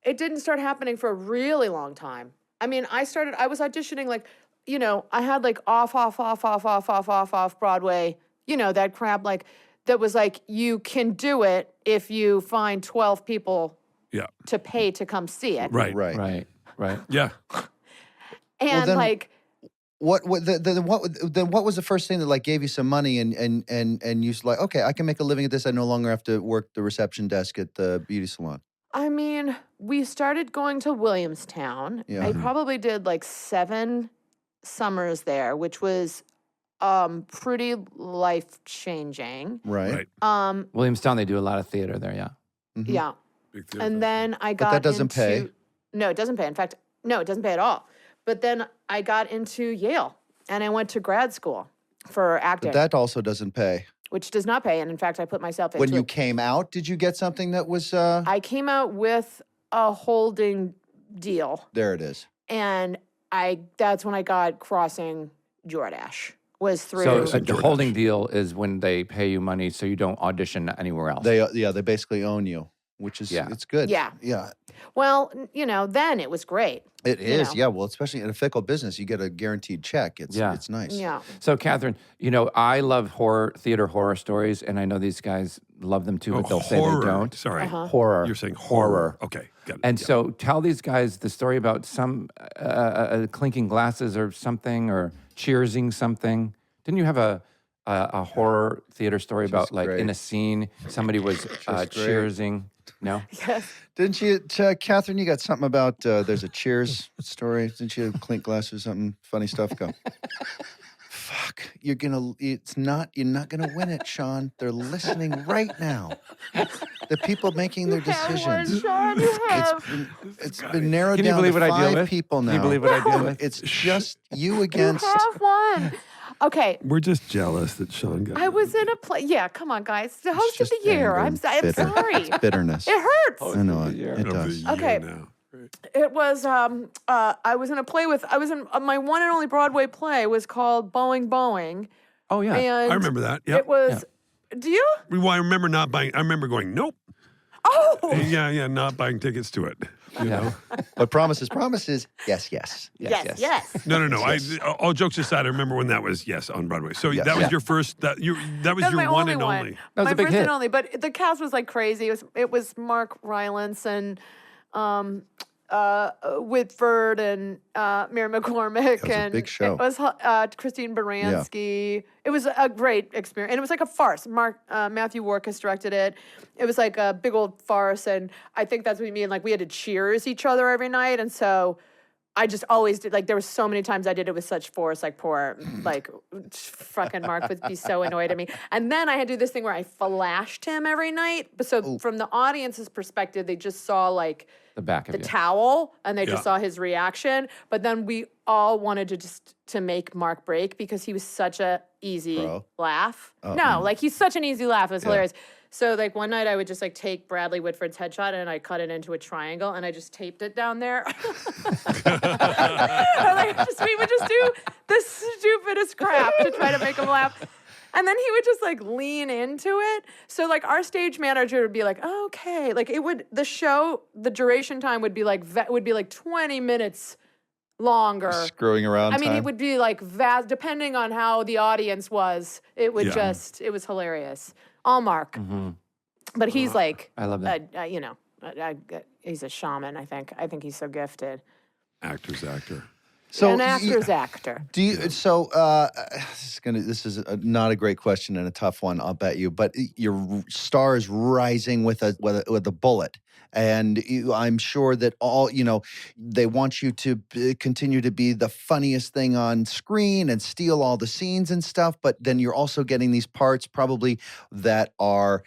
It didn't start happening for a really long time. I mean, I was auditioning like, I had like off Broadway, that crap like that was like, you can do it if you find 12 people Yeah. to pay to come see it. Right. Right. Right. Yeah. And then- like, what was the first thing that like gave you some money and you was like, okay, I can make a living at this. I no longer have to work the reception desk at the beauty salon. I mean, we started going to Williamstown. Yeah. I probably did like 7 summers there, which was pretty life-changing. Right. Williamstown, they do a lot of theater there, yeah. Mm-hmm. Yeah. Big theater And then I got that doesn't into, pay. No, it doesn't pay. In fact, no, it doesn't pay at all. But then I got into Yale and I went to grad school for acting, But that also doesn't pay. which does not pay. And in fact, I put myself into When you it. came out, did you get something that was I came out with a holding deal. there it is. And that's when I got Crossing Jordache. Was through. So Jordache. the holding deal is when they pay you money so you don't audition anywhere else. They basically own you, which is it's good. Yeah. Yeah. Well, then it was great. It is. know. Yeah, well, especially in a fickle business, you get a guaranteed check. It's nice. Yeah. So, Kathryn, I love theater horror stories, and I know these guys love them too, but they'll say horror. they don't. Sorry. Horror. You're saying horror. Okay, got it. And Yeah. so tell these guys the story about some clinking glasses or something, or cheersing something. Didn't you have a horror theater story about like great. in a scene somebody was great. cheersing? No? Yes. Didn't you, Kathryn, you got something about there's a Cheers story? Didn't you clink glasses or something? Funny stuff. Go. Fuck. You're not gonna win it, Sean. They're listening right now. The people making their decisions. Sean, you have. It's been narrowed Can you down believe to what I deal 5 with? people now. Can you believe what I deal with? It's just you You against. have one. Okay. We're just jealous that Sean got I was in a play. Yeah, come on, guys. The host of just the year. anger I'm and sorry. It's bitterness. It hurts. I know it. year. It of the does. year Okay. now. It was I was in a play with my one and only Broadway play was called Boeing Boeing. Oh, yeah. And I remember that. Yep. it was do you? Well, I remember not buying. I remember going, nope. Oh Yeah, not buying tickets to it. You know? But promises, yes. yes. No. All jokes aside, I remember when that was on Broadway. So Yes. that was Yeah. your first. That was That's your my one only and one. only. That was my a big first hit. and only, but the cast was like crazy. It was Mark Rylance and Whitford and Mary McCormick. was a and big show. It was Christine Baranski. It was a great experience. And it was like a farce. Matthew Warchus directed it. It was like a big old farce. And I think that's what we mean. Like we had to cheers each other every night. And so I just always did, like there was so many times I did it with such force, like poor, like fucking Mark would be so annoyed at me. And then I had to do this thing where I flashed him every night. But so from the audience's perspective, they just saw like The back of the you. towel and they just Yeah. saw his reaction. But then we all wanted to make Mark break because he was such a easy Bro. laugh. Like he's such an easy laugh. It was hilarious. So like one night I would just like take Bradley Whitford's headshot and I cut it into a triangle and I just taped it down there. We would just do the stupidest crap to try to make him laugh. And then he would just like lean into it. So like our stage manager would be like, oh, okay. Like the duration time would be like 20 minutes longer. Screwing around. I mean, time. it would be like vast, depending on how the audience was. It would it was hilarious. All Mark. But he's like, I love that. he's a shaman, I think. I think he's so gifted. Actor's actor. So An actor's actor. Do you? So this is not a great question and a tough one, I'll bet you. But your star is rising with a bullet, and I'm sure that they want you to continue to be the funniest thing on screen and steal all the scenes and stuff. But then you're also getting these parts probably that are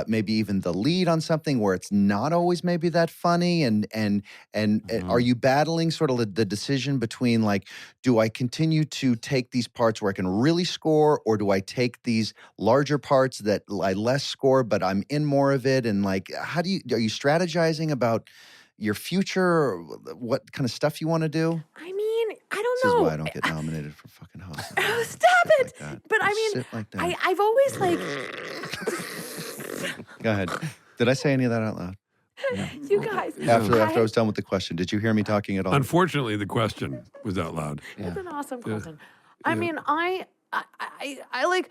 maybe even the lead on something where it's not always maybe that funny. And are you battling sort of the decision between like, do I continue to take these parts where I can really score, or do I take these larger parts that I less score, but I'm in more of it? And like, are you strategizing about your future, or what kind of stuff you want to do? I mean, I don't This know. is why I don't get nominated for fucking host. Oh, stop Sit it! like that. But I Just mean, sit like that. I've always like Go ahead. Did I say any of that out loud? you guys. After I was done with the question, did you hear me talking at all? Unfortunately, the question was out loud. It's an awesome question. I mean, I like.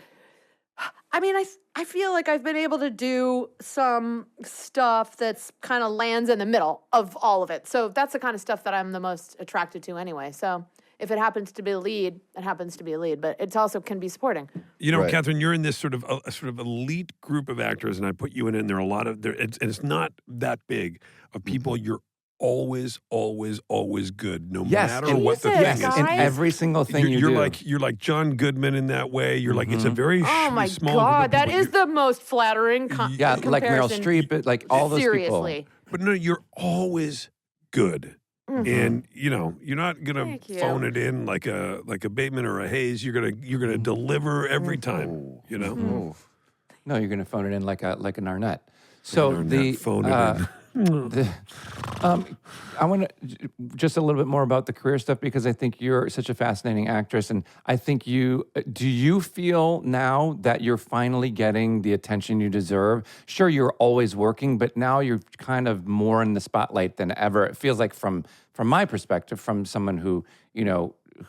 I mean, I feel like I've been able to do some stuff that's kind of lands in the middle of all of it. So that's the kind of stuff that I'm the most attracted to anyway. So if it happens to be a lead, it happens to be a lead. But it also can be supporting. You know, Right. Kathryn, you're in this sort of elite group of actors, and I put you in it, and there are a lot of and it's not that big of people. You're always good, no matter in- what the Jesus, thing is. guys. in every single thing you do. You're like John Goodman in that way. You're like it's a very Oh my small group of God, that people. is the most flattering yeah, like Meryl comparison. Streep, like all those Seriously. But no, you're always good. And you know, you're not gonna Thank you. phone it in like a Bateman or a Hayes. You're gonna deliver every time. You know, No, you're going to phone it in like an Arnett. So the phone it in. I want to just a little bit more about the career stuff because I think you're such a fascinating actress, and I think do you feel now that you're finally getting the attention you deserve? Sure, you're always working, but now you're kind of more in the spotlight than ever. It feels like from my perspective, from someone who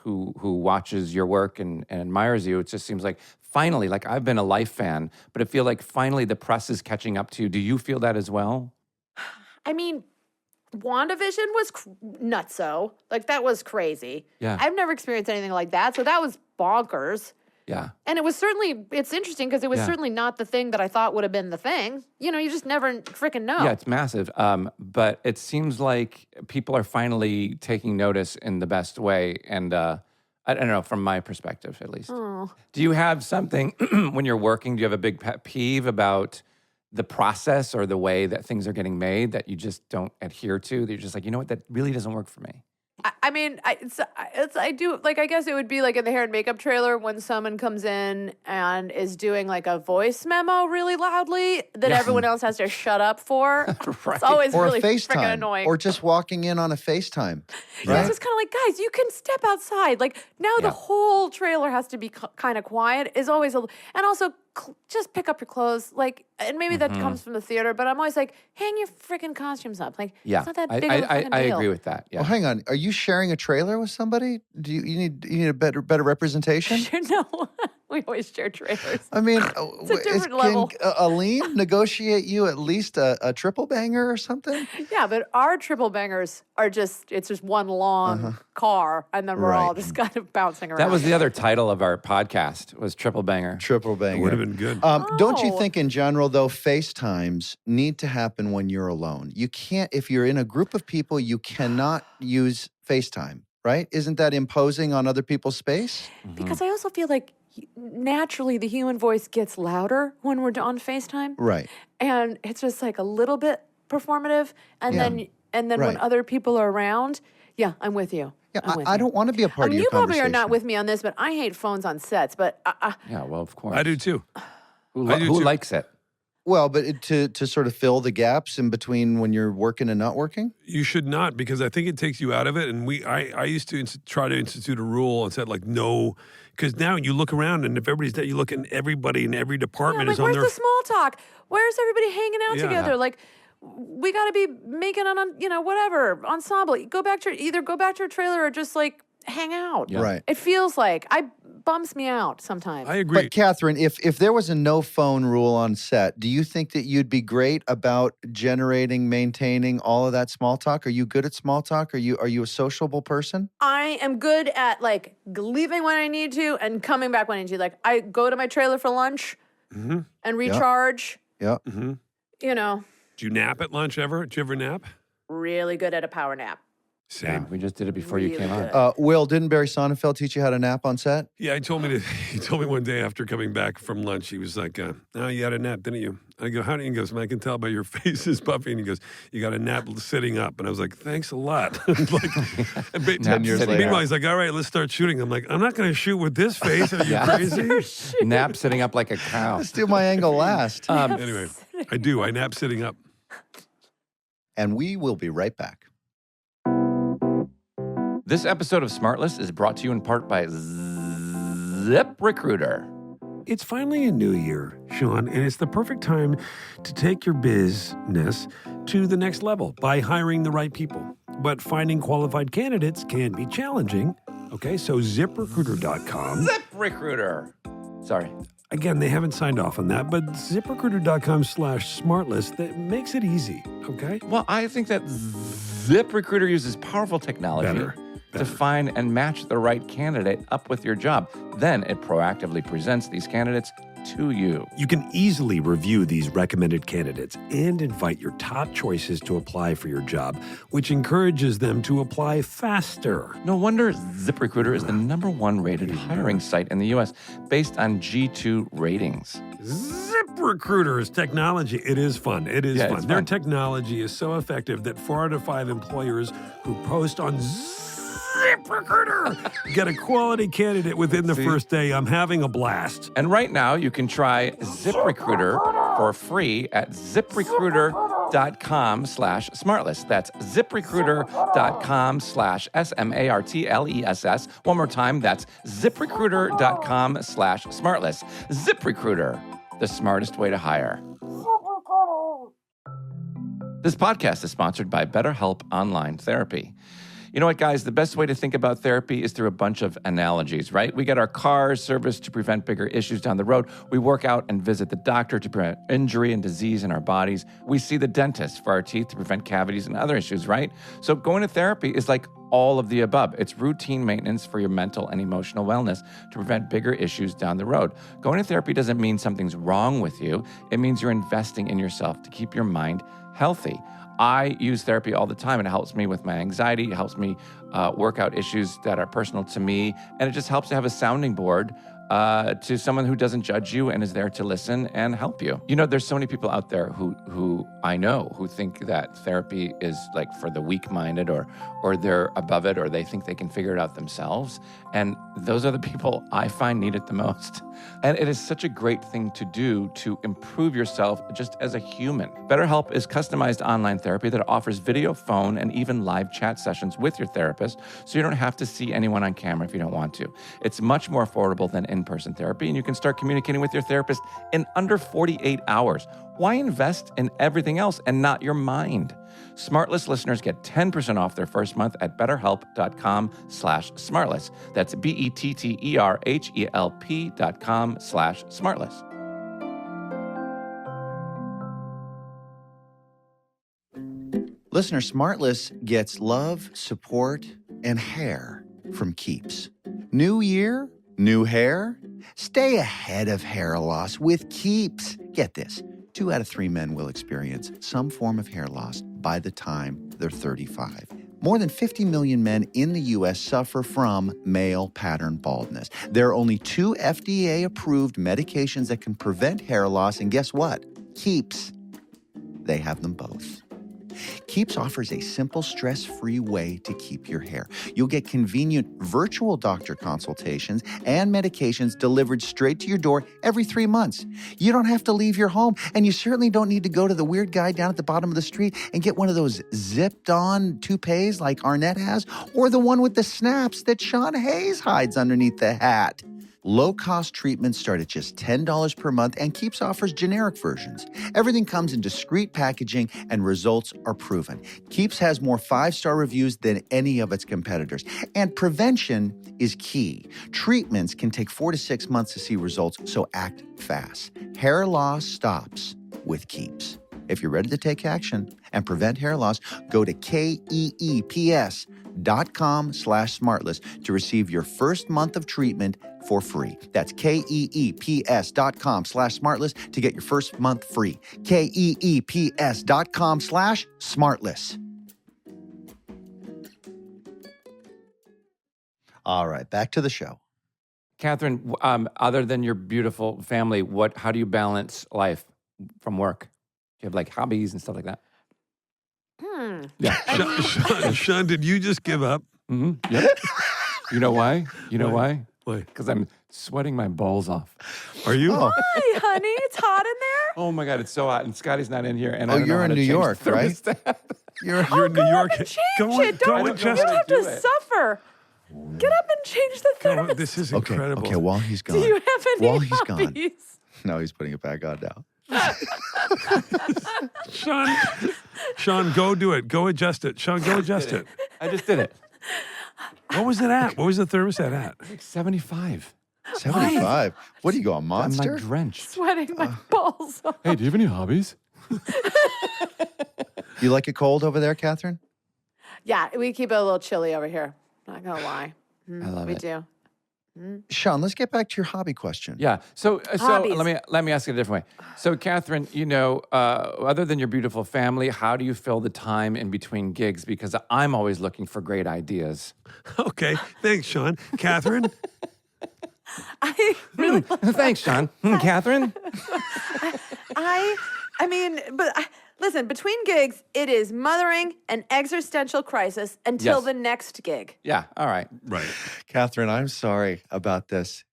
who watches your work and admires you, it just seems like finally, like I've been a Life fan, but I feel like finally the press is catching up to you. Do you feel that as well? I mean, WandaVision was nutso. Like, that was crazy. Yeah. I've never experienced anything like that. So that was bonkers. Yeah. And it was certainly, it's interesting because it was Yeah. certainly not the thing that I thought would have been the thing. You know, you just never freaking know. Yeah, it's massive. But it seems like people are finally taking notice in the best way. And I don't know, from my perspective, at least. Oh. Do you have something when you're working? Do you have a big pet peeve about the process or the way that things are getting made that you just don't adhere to? That you're just like, you know what, that really doesn't work for me. I mean, I do, like, I guess it would be like in the hair and makeup trailer when someone comes in and is doing like a voice memo really loudly that everyone else has to shut up for. It's always Or really a freaking FaceTime. Or Or just walking in on a FaceTime. Right? it's just kind of like, guys, you can step outside. Like, now the whole trailer has to be kind of quiet is always and also just pick up your clothes. Like, and maybe that comes from the theater, but I'm always like, hang your freaking costumes up. Like, it's not that big of a fucking I deal. agree with that. Yeah. Well, hang on. Are you sharing a trailer with somebody? Do you need a better representation? No, we always share trailers. I mean, It's a different level. Can Aline negotiate you at least a triple banger or something? Yeah, but our triple bangers are it's just one long car, and then we're all Right. just kind of bouncing around. That was the other title of our podcast was Triple Banger. Triple banger. would have been good. Don't you Oh. think in general, though, FaceTimes need to happen when you're alone? You can't, if you're in a group of people, you cannot use FaceTime, right? Isn't that imposing on other people's space? Because I also feel like naturally the human voice gets louder when we're on FaceTime. Right. And it's just like a little bit performative. And Yeah. then when Right. other people are around, yeah, I'm with you. Yeah, I'm with I you. don't want to be a part I mean, of your you probably are conversation. not with me on this, but I hate phones on sets. But Yeah, well, of course. I do too. Who, I do who too. likes it? Well, but to sort of fill the gaps in between when you're working and not working? You should not, because I think it takes you out of it. And I used to try to institute a rule and said like no, because now you look around and if everybody's there, you look and everybody in every yeah, department like, is on where's their. the small talk? Where's everybody hanging out Yeah. together? Like, we got to be making whatever ensemble. Go back to your trailer or just like hang out. Yeah. Right. It feels like bums me out sometimes. I agree. But Kathryn, if there was a no phone rule on set, do you think that you'd be great about generating, maintaining all of that small talk? Are you good at small talk? Are you a sociable person? I am good at like leaving when I need to and coming back when I need to. Like, I go to my trailer for lunch and recharge. Yeah. You know, Do you nap at lunch ever? Do you ever nap? really good at a power nap. Same. Yeah, we just did it before you Really came on. good. Will, didn't Barry Sonnenfeld teach you how to nap on set? Yeah, he told me one day after coming back from lunch, he was like, "Oh, you had a nap, didn't you?" I go, "How do you?" He goes, "I can tell by your face is puffy." And he goes, "You got a nap sitting up." And I was like, "Thanks a lot." Like, 10 years later. Meanwhile, he's like, "All right, let's start shooting." I'm like, "I'm not going to shoot with this face. Are you crazy?" Nap sitting up like a cow. Let's do my angle last. Anyway, I do. I nap sitting up. And we will be right back. This episode of SmartLess is brought to you in part by ZipRecruiter. It's finally a new year, Sean, and it's the perfect time to take your business to the next level by hiring the right people. But finding qualified candidates can be challenging. Okay, so ZipRecruiter.com. ZipRecruiter. Sorry. Again, they haven't signed off on that, but ZipRecruiter.com/SmartLess, that makes it easy, okay? Well, I think that ZipRecruiter uses powerful technology Better. to find and match the right candidate up with your job. Then it proactively presents these candidates to you. You can easily review these recommended candidates and invite your top choices to apply for your job, which encourages them to apply faster. No wonder ZipRecruiter is the #1 rated hiring site in the U.S. based on G2 ratings. ZipRecruiter's technology, it is fun. It is fun. It's Their fun. technology is so effective that 4 out of 5 employers who post on ZipRecruiter get a quality candidate within the first day. I'm having a blast. And right now, you can try ZipRecruiter for free at ZipRecruiter.com/SmartLess. That's ZipRecruiter.com/SmartLess. One more time, that's ZipRecruiter.com/SmartLess. ZipRecruiter, the smartest way to hire. This podcast is sponsored by BetterHelp Online Therapy. You know what, guys? The best way to think about therapy is through a bunch of analogies, right? We get our cars serviced to prevent bigger issues down the road. We work out and visit the doctor to prevent injury and disease in our bodies. We see the dentist for our teeth to prevent cavities and other issues, right? So going to therapy is like all of the above. It's routine maintenance for your mental and emotional wellness to prevent bigger issues down the road. Going to therapy doesn't mean something's wrong with you. It means you're investing in yourself to keep your mind healthy. I use therapy all the time, and it helps me with my anxiety. It helps me work out issues that are personal to me, and it just helps to have a sounding board to someone who doesn't judge you and is there to listen and help you. You know, there's so many people out there who I know who think that therapy is like for the weak-minded or they're above it or they think they can figure it out themselves. And those are the people I find need it the most. And it is such a great thing to do to improve yourself just as a human. BetterHelp is customized online therapy that offers video, phone, and even live chat sessions with your therapist, so you don't have to see anyone on camera if you don't want to. It's much more affordable than in-person therapy, and you can start communicating with your therapist in under 48 hours. Why invest in everything else and not your mind? SmartLess listeners get 10% off their first month at betterhelp.com/smartless. That's BETTERHELP.com/smartless. Listener, SmartLess gets love, support, and hair from Keeps. New year, new hair? Stay ahead of hair loss with Keeps. Get this. 2 out of 3 men will experience some form of hair loss by the time they're 35. More than 50 million men in the U.S. suffer from male pattern baldness. There are only 2 FDA-approved medications that can prevent hair loss, and guess what? Keeps. They have them both. Keeps offers a simple, stress-free way to keep your hair. You'll get convenient virtual doctor consultations and medications delivered straight to your door every 3 months. You don't have to leave your home, and you certainly don't need to go to the weird guy down at the bottom of the street and get one of those zipped-on toupees like Arnett has, or the one with the snaps that Sean Hayes hides underneath the hat. Low-cost treatments start at just $10 per month, and Keeps offers generic versions. Everything comes in discreet packaging, and results are proven. Keeps has more 5-star reviews than any of its competitors. And prevention is key. Treatments can take 4 to 6 months to see results, so act fast. Hair loss stops with Keeps. If you're ready to take action and prevent hair loss, go to KEEPS.com/smartless to receive your first month of treatment for free. That's KEEPS.com/smartless to get your first month free. KEEPS.com/smartless. All right, back to the show. Kathryn, other than your beautiful family, how do you balance life from work? Do you have like hobbies and stuff like that? Yeah. Sean, did you just give up? Mm-hmm. Yep. You know why? Why? Why? Because I'm sweating my balls off. Are you? Oh. Hi, honey. It's hot in there. Oh my God, it's so hot, and Scotty's not in here. And I Oh, don't know you're how in to New change York, the right? thermostat. You're in New Go York. up and change Go it. Don't and you don't just have do to it. suffer. Get up and change the thermostat. This is Okay, incredible. okay, while he's gone. Do you have any While he's gone. hobbies? No, he's putting it back on now. Sean, go do it. Go adjust it. Sean, go adjust it. I just did it. What was it at? What was the thermostat at? It's like 75. 75. What are you going, I'm Monster? like drenched. Sweating my balls off. Hey, do you have any hobbies? You like it cold over there, Kathryn? Yeah, we keep it a little chilly over here. Not gonna lie. I love we it. do. Sean, let's get back to your hobby question. Yeah. So Hobbies. let me ask it a different way. So, Kathryn, other than your beautiful family, how do you fill the time in between gigs? Because I'm always looking for great ideas. Okay, thanks, Sean. Kathryn? I really, Thanks, Sean. Kathryn? listen, between gigs, it is mothering an existential crisis until Yes. the next gig. Yeah. All right. Right. Kathryn, I'm sorry about this.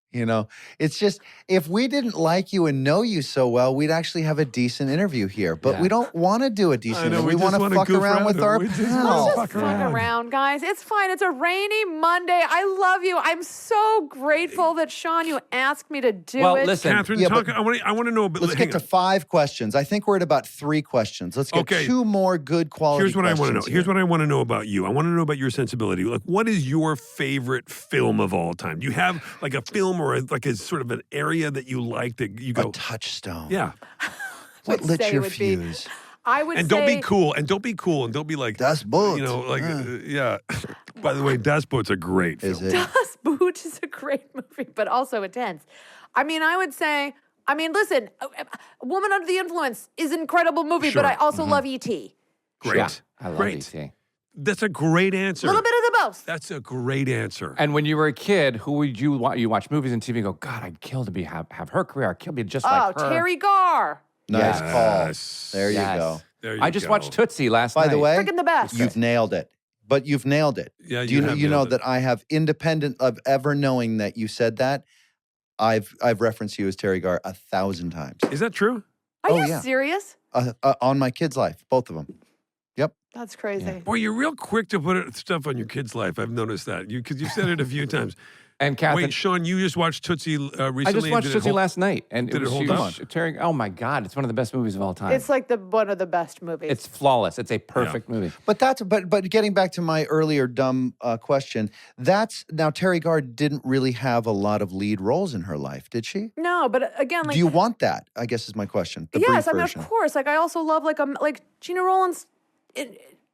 It's just, if we didn't like you and know you so well, we'd actually have a decent interview here. But Yeah. we don't want to do a decent I know, interview. we We want just to wanna fuck goof around around with it. our We just pals. wanna Just fuck fuck around. around, guys. It's fine. It's a rainy Monday. I love you. I'm so grateful that Sean, you asked me to do Well, it. listen. Catherine, Yeah, talk. but I want to know. But Let's hang get to on. 5 questions. I think we're at about 3 questions. Let's get Okay. 2 more good quality Here's what I want to know. questions Here's here. what I want to know about you. I want to know about your sensibility. Like, what is your favorite film of all time? Do you have like a film or like a sort of an area that you like that you A go? touchstone. Yeah. What would lit say your would be- fuse? I would And say don't be cool. And don't be cool. And don't be like Das Boot. yeah. By the way, Das Boot's a great film. Is it? Das Boot is a great movie, but also intense. I would say, listen, A Woman Under the Influence is an incredible movie, Sure. but I also love E.T. Great. Yeah, I love Great. E.T. That's a great answer. A little bit of the both. That's a great answer. And when you were a kid, who would you watch? You watch movies and TV and go, God, I'd kill to have her career. I'd kill to be just like her. Terry Garr. Nice Yes. call. There Yes. you go. There you I just go. watched Tootsie last night. By the way, Freaking the best. you've nailed it. But you've nailed it. Yeah, Do you you know, have you know nailed it. that I have, independent of ever knowing that you said that, I've referenced you as Terry Garr 1,000 times. Is that true? Are Oh, you yeah. serious? On my kid's life, both of them. Yep. That's crazy. Boy, you're real quick to put stuff on your kid's life. I've noticed that. Because you've said it a few times. And Kathryn, Wait, Sean, you just watched Tootsie recently. I just and watched did it Tootsie hold- last night, and did it was hold huge. up? Terry, oh my God, it's one of the best movies of all time. It's like one of the best movies. It's flawless. It's a perfect movie. But getting back to my earlier dumb question, now Terry Garr didn't really have a lot of lead roles in her life, did she? no, but again, like Do you want that? I guess is my question. The yes, brief version. of course. Like I also love like Gina Rollins.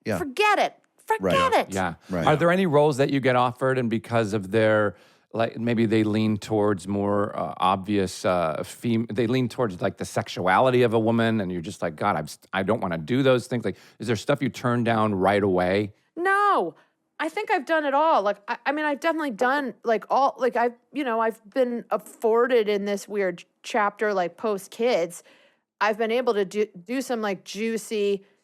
Yeah. Forget it. Forget it. Yeah. Right. Are there any roles that you get offered, and because of their like maybe they lean towards more obvious they lean towards like the sexuality of a woman, and you're just like, God, I don't want to do those things. Like, is there stuff you turn down right away? No, I think I've done it all. Like, I've definitely done like all, like I've been afforded in this weird chapter, like post kids, I've been able to do some like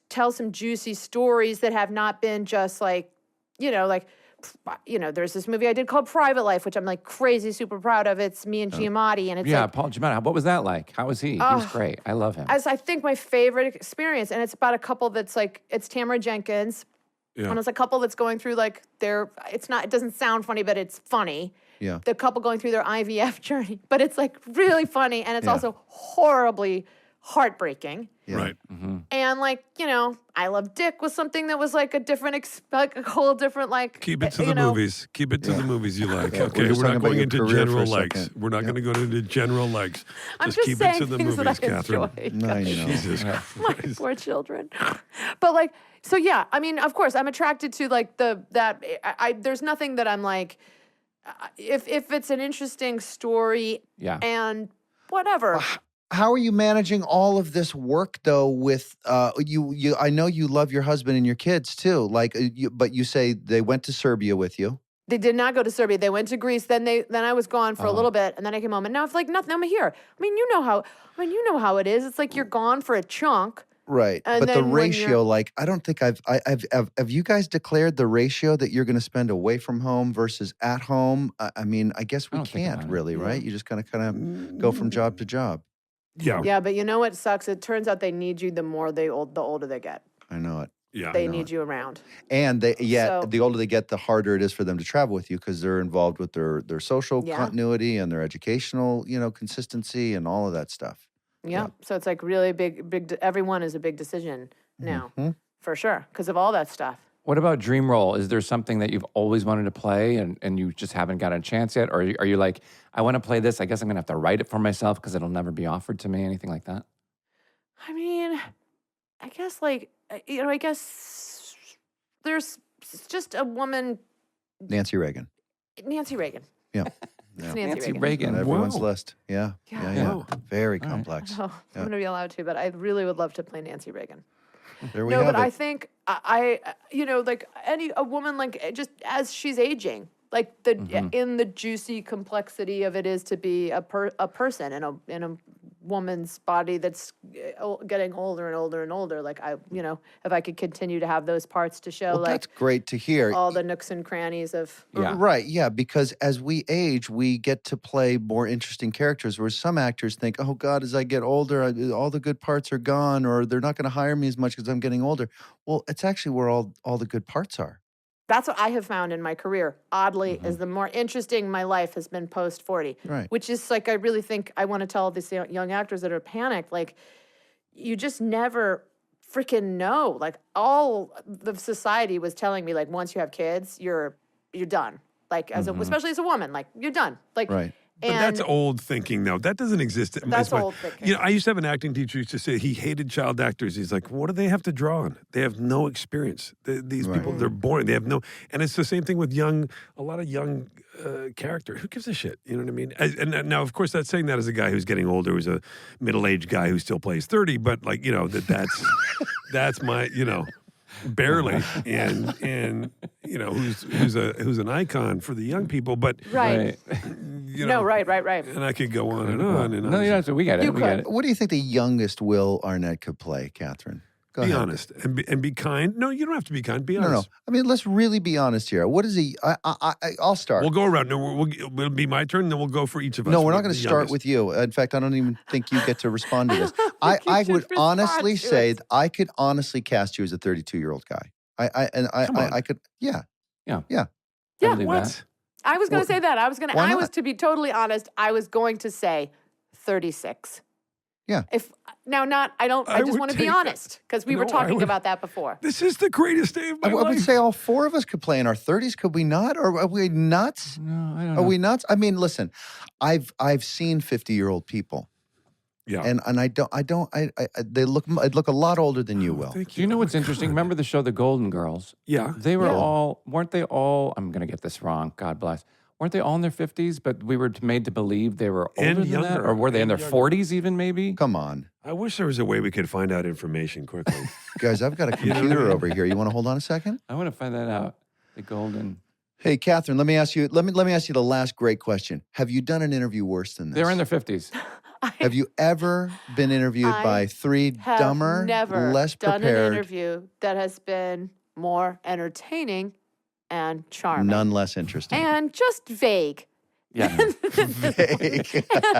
tell some juicy stories that have not been just like, there's this movie I did called Private Life, which I'm like crazy super proud of. It's me and Giamatti, and it's Yeah, like, Paul Giamatti. What was that like? How was he? He was great. I love him. as I think my favorite experience, and it's about a couple that's like, it's Tamara Jenkins, Yeah. and it's a couple that's going through like it doesn't sound funny, but it's funny. Yeah. The couple going through their IVF journey, but it's like really funny, and it's Yeah. also horribly heartbreaking. Yeah. Right. And like, I Love Dick was something that was like a different, like a whole different, like, Keep it to the movies. Keep it to the movies you like. Yeah, we're Okay, just we're talking not about going your into career for general a likes. second. We're not going to go into general likes. I'm just keep saying it to the things movies, that I Kathryn. enjoy. I know. Jesus My Christ. poor children. But like, so yeah, I mean, of course, I'm attracted to like there's nothing that I'm like, if it's an interesting story Yeah. and whatever. How are you managing all of this work though? With you, I know you love your husband and your kids too. Like, but you say they went to Serbia with you. They did not go to Serbia. They went to Greece. Then I was gone for a little bit, and then I came home. And now it's like nothing. I'm here. I mean, you know how it is. It's like you're gone for a chunk. Right, And but the then when ratio, like, I don't think have you guys declared the ratio that you're going to spend away from home versus at home? I mean, I guess we don't think can't about it. really, right? You just kind of go from job to job. Yeah. Yeah, but you know what sucks? It turns out they need you the older they get. I know it. Yeah. They need you around. And So- the older they get, the harder it is for them to travel with you because they're involved with their social Yeah. continuity and their educational, consistency and all of that stuff. Yeah. So it's like really big. Everyone is a big decision now, Mhm. for sure, because of all that stuff. What about dream role? Is there something that you've always wanted to play and you just haven't gotten a chance yet? Or are you like, I want to play this. I guess I'm going to have to write it for myself because it'll never be offered to me, anything like that? I mean, I guess like, I guess there's just a woman Nancy Reagan. Nancy Reagan. Yeah. It's Yeah. Nancy Reagan. Reagan. On everyone's Wow. list. Yeah. Yeah. Yeah. Wow. Very complex. Oh, I'm going to be allowed to, but I really would love to play Nancy Reagan. There we No, have but it. I think like a woman, like just as she's aging, like in the juicy complexity of it is to be a person in a woman's body that's getting older and older and older. Like if I could continue to have those parts to show, Well, like that's great to hear. all the nooks and crannies of. Yeah. Right, yeah, because as we age, we get to play more interesting characters, whereas some actors think, oh, God, as I get older, all the good parts are gone, or they're not going to hire me as much because I'm getting older. Well, it's actually where all the good parts are. That's what I have found in my career, oddly, is the more interesting my life has been post 40. Right. Which is like, I really think I want to tell these young actors that are panicked, like, you just never freaking know. Like, all the society was telling me, like, once you have kids, you're done. Like, especially as a woman, like, you're done. Like, Right. But that's old thinking, though. That doesn't exist. That's old thinking. You know, I used to have an acting teacher who used to say he hated child actors. He's like, what do they have to draw on? They have no experience. These people, they're boring. They have no, and it's the same thing with a lot of young character. Who gives a shit? You know what I mean? And now, of course, that's saying that as a guy who's getting older, who's a middle-aged guy who still plays 30, but like, that's my, barely, and who's an icon for the young people, but Right. Right. and I could go on and on and on. No, you don't have to. We get it. You We get could. it. What do you think the youngest Will Arnett could play, Kathryn? Go Be ahead. honest and be kind. No, you don't have to be kind. Be No, honest. no. I mean, let's really be honest here. What is he? I'll start. We'll go around. No, it'll be my turn. Then we'll go for each of us. No, we're not with going to the start youngest. with you. In fact, I don't even think you get to respond to this. you I should would respond honestly to say it. that I could honestly cast you as a 32-year-old guy. I could. Yeah. Yeah. Yeah. I believe What? that. I was going to say that. Why I was, not? to be totally honest, I was going to say 36. Yeah. I just would want to be take that. honest, because we were No, I talking would- about that before. This is the greatest day of my I life. would say all four of us could play in our 30s. Could we not? Or are we nuts? No, I don't Are know. we nuts? I mean, listen, I've seen 50-year-old people, Yeah. and they look a lot older than you will. Thank Do you know Oh what's my interesting? God. Remember the show The Golden Girls? Yeah. They were Yeah. weren't they all, I'm going to get this wrong, God bless. Weren't they all in their 50s, but we were made to believe they were older And than that? younger, Or were they in their and younger. 40s even, maybe? Come on, I wish there was a way we could find out information quickly. guys. I've got a computer over here. You want to hold on a second? I want to find that out. The Golden. Hey, Kathryn, let me ask you. Let me ask you the last great question. Have you done an interview worse than this? They were in their 50s. Have you ever been interviewed I by three Have dumber, never less done prepared, an interview that has been more entertaining and charming. none less interesting? And just vague. Yeah. Vague.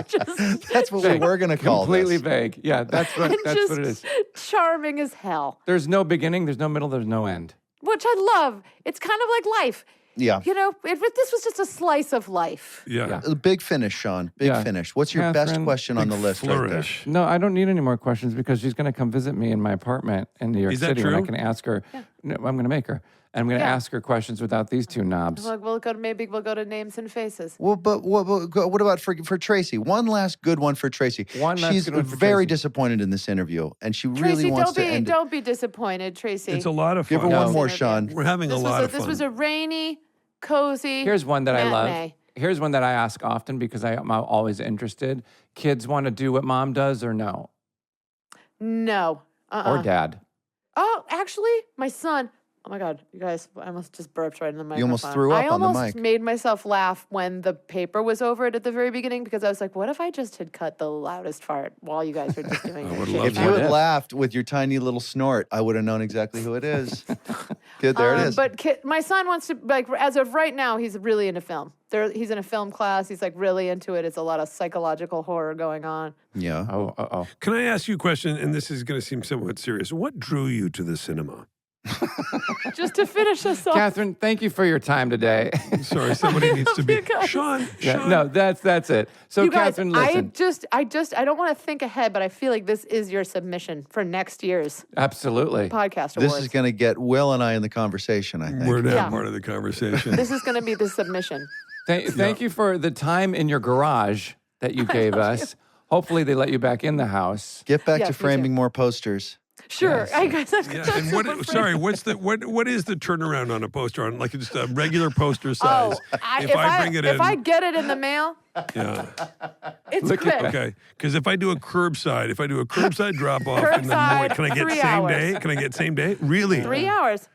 Just, That's what we Vague. were going to call Completely this. vague. Yeah, that's what it is. charming as hell, There's no beginning, there's no middle, there's no end. which I love. It's kind of like life. Yeah. This was just a slice of life. Yeah. A big finish, Sean. Big Yeah. finish. What's your best Kathryn, question on the Big list right there? flourish. No, I don't need any more questions because she's going to come visit me in my apartment in New York Is that City, and I true? can ask her. No, I'm going to make her, and I'm going to Yeah. ask her questions without these two knobs. We'll go to names and faces. Well, but what about for Tracy? One last good one for Tracy. One last She's good one for very Tracy. disappointed in this interview, and she really Tracy, wants to end it. don't be disappointed, Tracy. It's a lot of Give fun. her one No. more, Sean. We're having a lot of fun. This was a rainy, cozy. Here's one that I love. matinee. Here's one that I ask often because I'm always interested. Kids want to do what mom does or no? No. Or dad? Oh, actually, my son. Oh my God, you guys! I almost just burped right in the microphone. You almost threw up I on the almost mic. made myself laugh when the paper was over it at the very beginning because I was like, "What if I just had cut the loudest fart while you guys were just doing I your would shit?" love If that. you What had if? laughed with your tiny little snort, I would have known exactly who it is. Good, there it is. But my son wants to as of right now, he's really into film. He's in a film class. He's like really into it. It's a lot of psychological horror going on. Yeah. Oh. Can I ask you a question? And this is going to seem somewhat serious. What drew you to the cinema? Just to finish us off. Kathryn, thank you for your time today. Sorry, somebody needs to be. You guys. Sean. Yeah, no, that's it. So, You guys, Kathryn, listen. I don't want to think ahead, but I feel like this is your submission for next year's Absolutely. podcast This awards. is going to get Will and I in the conversation, I think. We're now Yeah. part of the conversation. This is going to be the submission. Thank you for the time in your garage that you gave us. Hopefully, they let you back in the house. Get back Yeah, to me too. framing more posters. Sure. Yes. I guess that's Yeah, and what is the turnaround on a poster on like just a regular poster size? If I bring it in, if I get it in the mail, yeah. it's Look quick. at Okay, because if I do a curbside drop off in the morning, Curbside, can I get 3 same hours. day? Can I get same day? Really? 3 hours.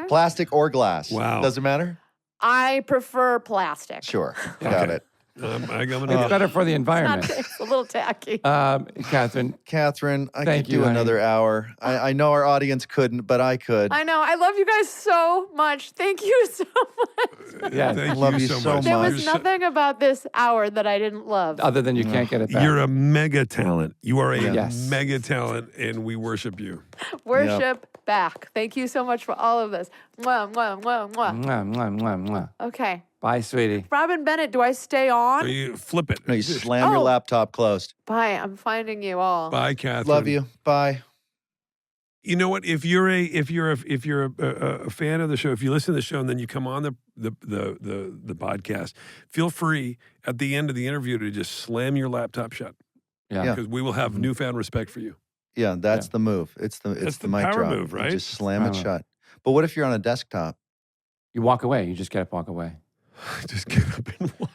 Plastic or glass? Wow. Does it matter? I prefer plastic. Sure. Got it. I'm It's gonna better for the environment. It's a little tacky. Kathryn, Kathryn, I Thank could you, do honey. another hour. I know our audience couldn't, but I could. I know. I love you guys so much. Thank you so much. yes. Thank Love you you so so much. There much. was nothing about this hour that I didn't love. Other than you can't get it back. You're a mega talent. You are a Yes. mega talent, and we worship you. Worship back. Thank you so much for all of this. Mwah, mwah, mwah, mwah. Mwah, mwah, mwah, mwah. Okay. Bye, sweetie. Robin Bennett, do I stay on? So you flip it. No, you slam your Oh. laptop closed. Bye. I'm finding you all. Bye, Kathryn. Love you. Bye. You know what? If you're a fan of the show, if you listen to the show and then you come on the podcast, feel free at the end of the interview to just slam your laptop shut Yeah. Yeah. because we will have newfound respect for you. Yeah, that's the move. It's That's the the mic power drop. move, You right? just slam it Power. shut. But what if you're on a desktop? You walk away. You just get up, walk away. Just get up and walk.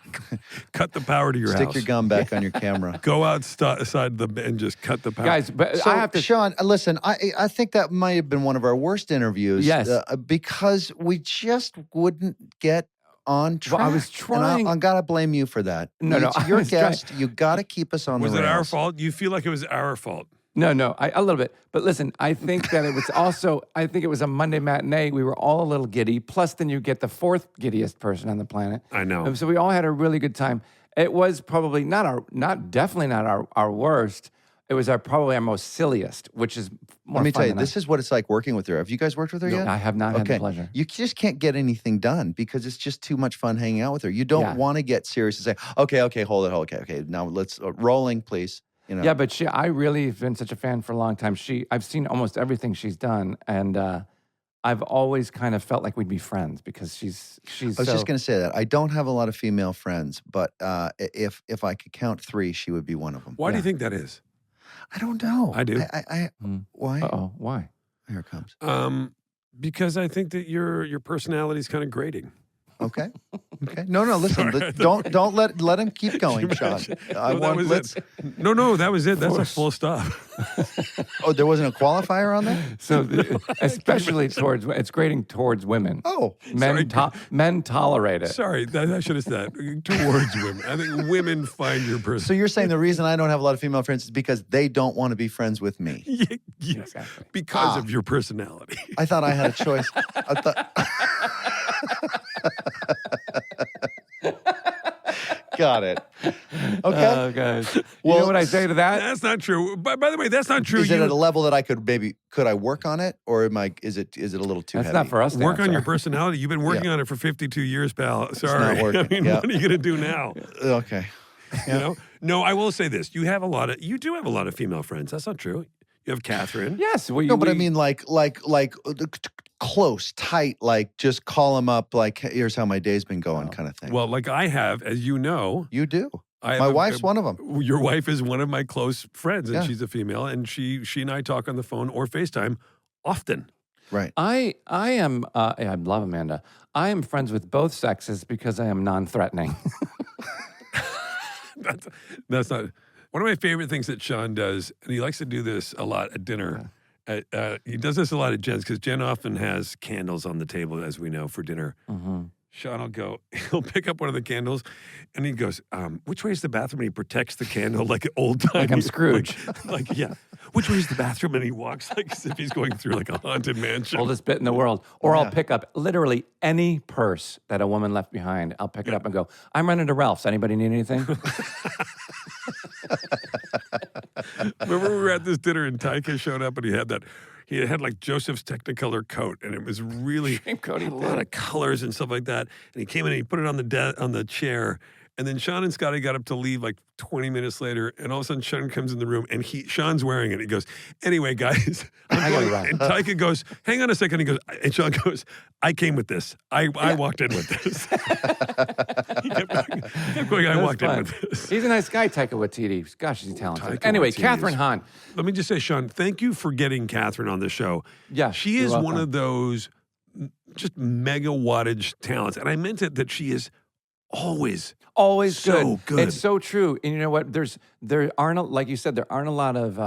Cut the power to your Stick house. your gun back on your camera. Go outside and just cut the power. Guys, but So, I have to. Sean, listen, I think that might have been one of our worst interviews. Yes. Because we just wouldn't get on track. Well, I was And trying- I gotta blame you for that. No, It's I your was trying- guest. You gotta keep us on Was the it rails. our fault? You feel like it was our fault? No, a little bit. But listen, I think that it was also, I think it was a Monday matinee. We were all a little giddy. Plus, then you get the fourth giddiest person on the planet. I know. So we all had a really good time. It was probably definitely not our worst. It was probably our most silliest, which is more Let me fun tell you, than this is what it's like working with her. Have you guys worked with her yet? I have not had the pleasure. You just can't get anything done because it's just too much fun hanging out with her. You don't Yeah. want to get serious and say, okay, hold it, okay. Now let's rolling, please. You know. Yeah, but I really have been such a fan for a long time. I've seen almost everything she's done, and I've always kind of felt like we'd be friends because she's. I was just going to say that I don't have a lot of female friends, but if I could count 3, she would be one of them. Why do you think that is? I don't know. I do. Why? Uh-oh, why? Here it comes. Because I think that your personality is kind of grating. Okay. No. Listen. Sorry. Don't let him keep going, Sean. That was it. No, that was it. That's a full stop. Oh, there wasn't a qualifier on that. So, especially it's grating towards women. Oh, Men tolerate it. Sorry, I should have said that. Towards women. I think women find your so person. you're saying the reason I don't have a lot of female friends is because they don't want to be friends with me? Yes, Exactly. because of your personality. I thought I had a choice. I thought. Got it. Okay. Oh, guys. You Well, know what I say to that? That's not true. By the way, that's not true. Is it at a level that I could I work on it, or is it a little too That's heavy? not for us to Work on answer. your personality. You've been working on it for 52 years, pal. Sorry. not working. I mean, Yeah. what are you going to do now? Okay. You know? No, I will say this. You do have a lot of female friends. That's not true. You have Kathryn. Yes. No, but I mean like close, tight, like just call them up, like here's how my day's been going, kind of thing. Well, like I have, as you know. You do. I have My wife's one of them. Your wife is one of my close friends, and Yeah. she's a female, and she and I talk on the phone or FaceTime often. Right. I am. I love Amanda. I am friends with both sexes because I am non-threatening. That's not one of my favorite things that Sean does, and he likes to do this a lot at dinner. He does this a lot at Jen's because Jen often has candles on the table, as we know, for dinner. Mm-hmm. Sean will he'll pick up one of the candles, and he goes, which way is the bathroom? And he protects the candle like an old time. Like I'm Scrooge. Like, yeah. Which way is the bathroom? And he walks like as if he's going through like a haunted mansion. Oldest bit in the world. Or I'll pick up literally any purse that a woman left behind. I'll pick it up and go, I'm running to Ralph's. Anybody need anything? Remember we were at this dinner and Taika showed up and he had like Joseph's Technicolor coat, and it was really Cody a lot of colors and stuff like that. And he came in and he put it on the chair, And then Sean and Scotty got up to leave like 20 minutes later, and all of a sudden Sean comes in the room, and Sean's wearing it. He goes, "Anyway, guys, I gotta run." And Taika goes, "Hang on a second." He goes, and Sean goes, "I came with this. I walked in with this." he kept going, "I walked in with this." He's a nice guy, Taika Waititi. Gosh, is he talented. Taika Anyway, Waititi Kathryn is- Hahn. Let me just say, Sean, thank you for getting Kathryn on the show. Yeah, she you're is one welcome. of those just mega wattage talents, and I meant it that she is always Always good. It's so true. And you know what? There aren't, like you said, there aren't a lot of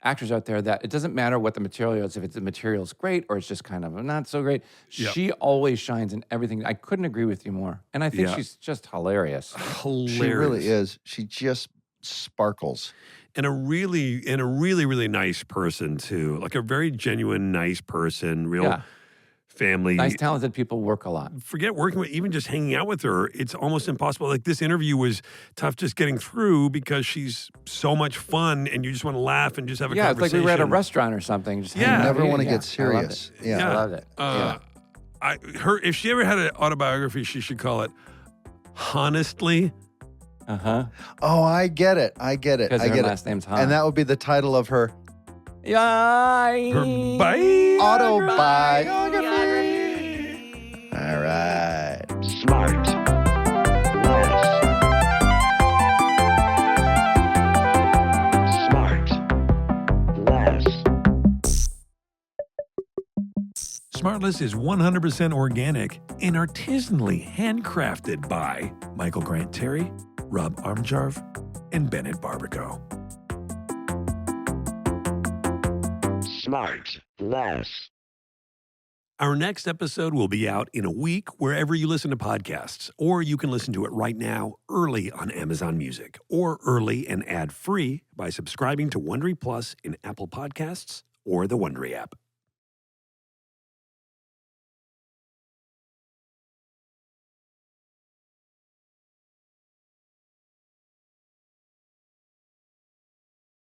actors out there that it doesn't matter what the material is. If the material's great or it's just kind of not so great, Yep. she always shines in everything. I couldn't agree with you more. And I think Yeah. she's just hilarious. hilarious. She really is. She just sparkles. And a really, really nice person too. Like a very genuine, nice person, real Yeah. family. Nice, talented people work a lot. Forget working with, even just hanging out with her, it's almost impossible. Like this interview was tough just getting through because she's so much fun and you just want to laugh and just have a Yeah, it's like conversation. we were at a restaurant or something. Just Yeah. hanging out Never eating. want to Yeah, get I loved serious. it. Yeah. I loved it. If she ever had an autobiography, she should call it Honestly. Oh, I get it. I get it. Because I her get last it. name's Hahn. And that would be the title of her Her autobiography. All right. SmartLess is 100% organic and artisanally handcrafted by Michael Grant Terry, Rob Armjarv, and Bennett Barbaco. SmartLess. Our next episode will be out in a week wherever you listen to podcasts, or you can listen to it right now early on Amazon Music, or early and ad-free by subscribing to Wondery Plus in Apple Podcasts or the Wondery app.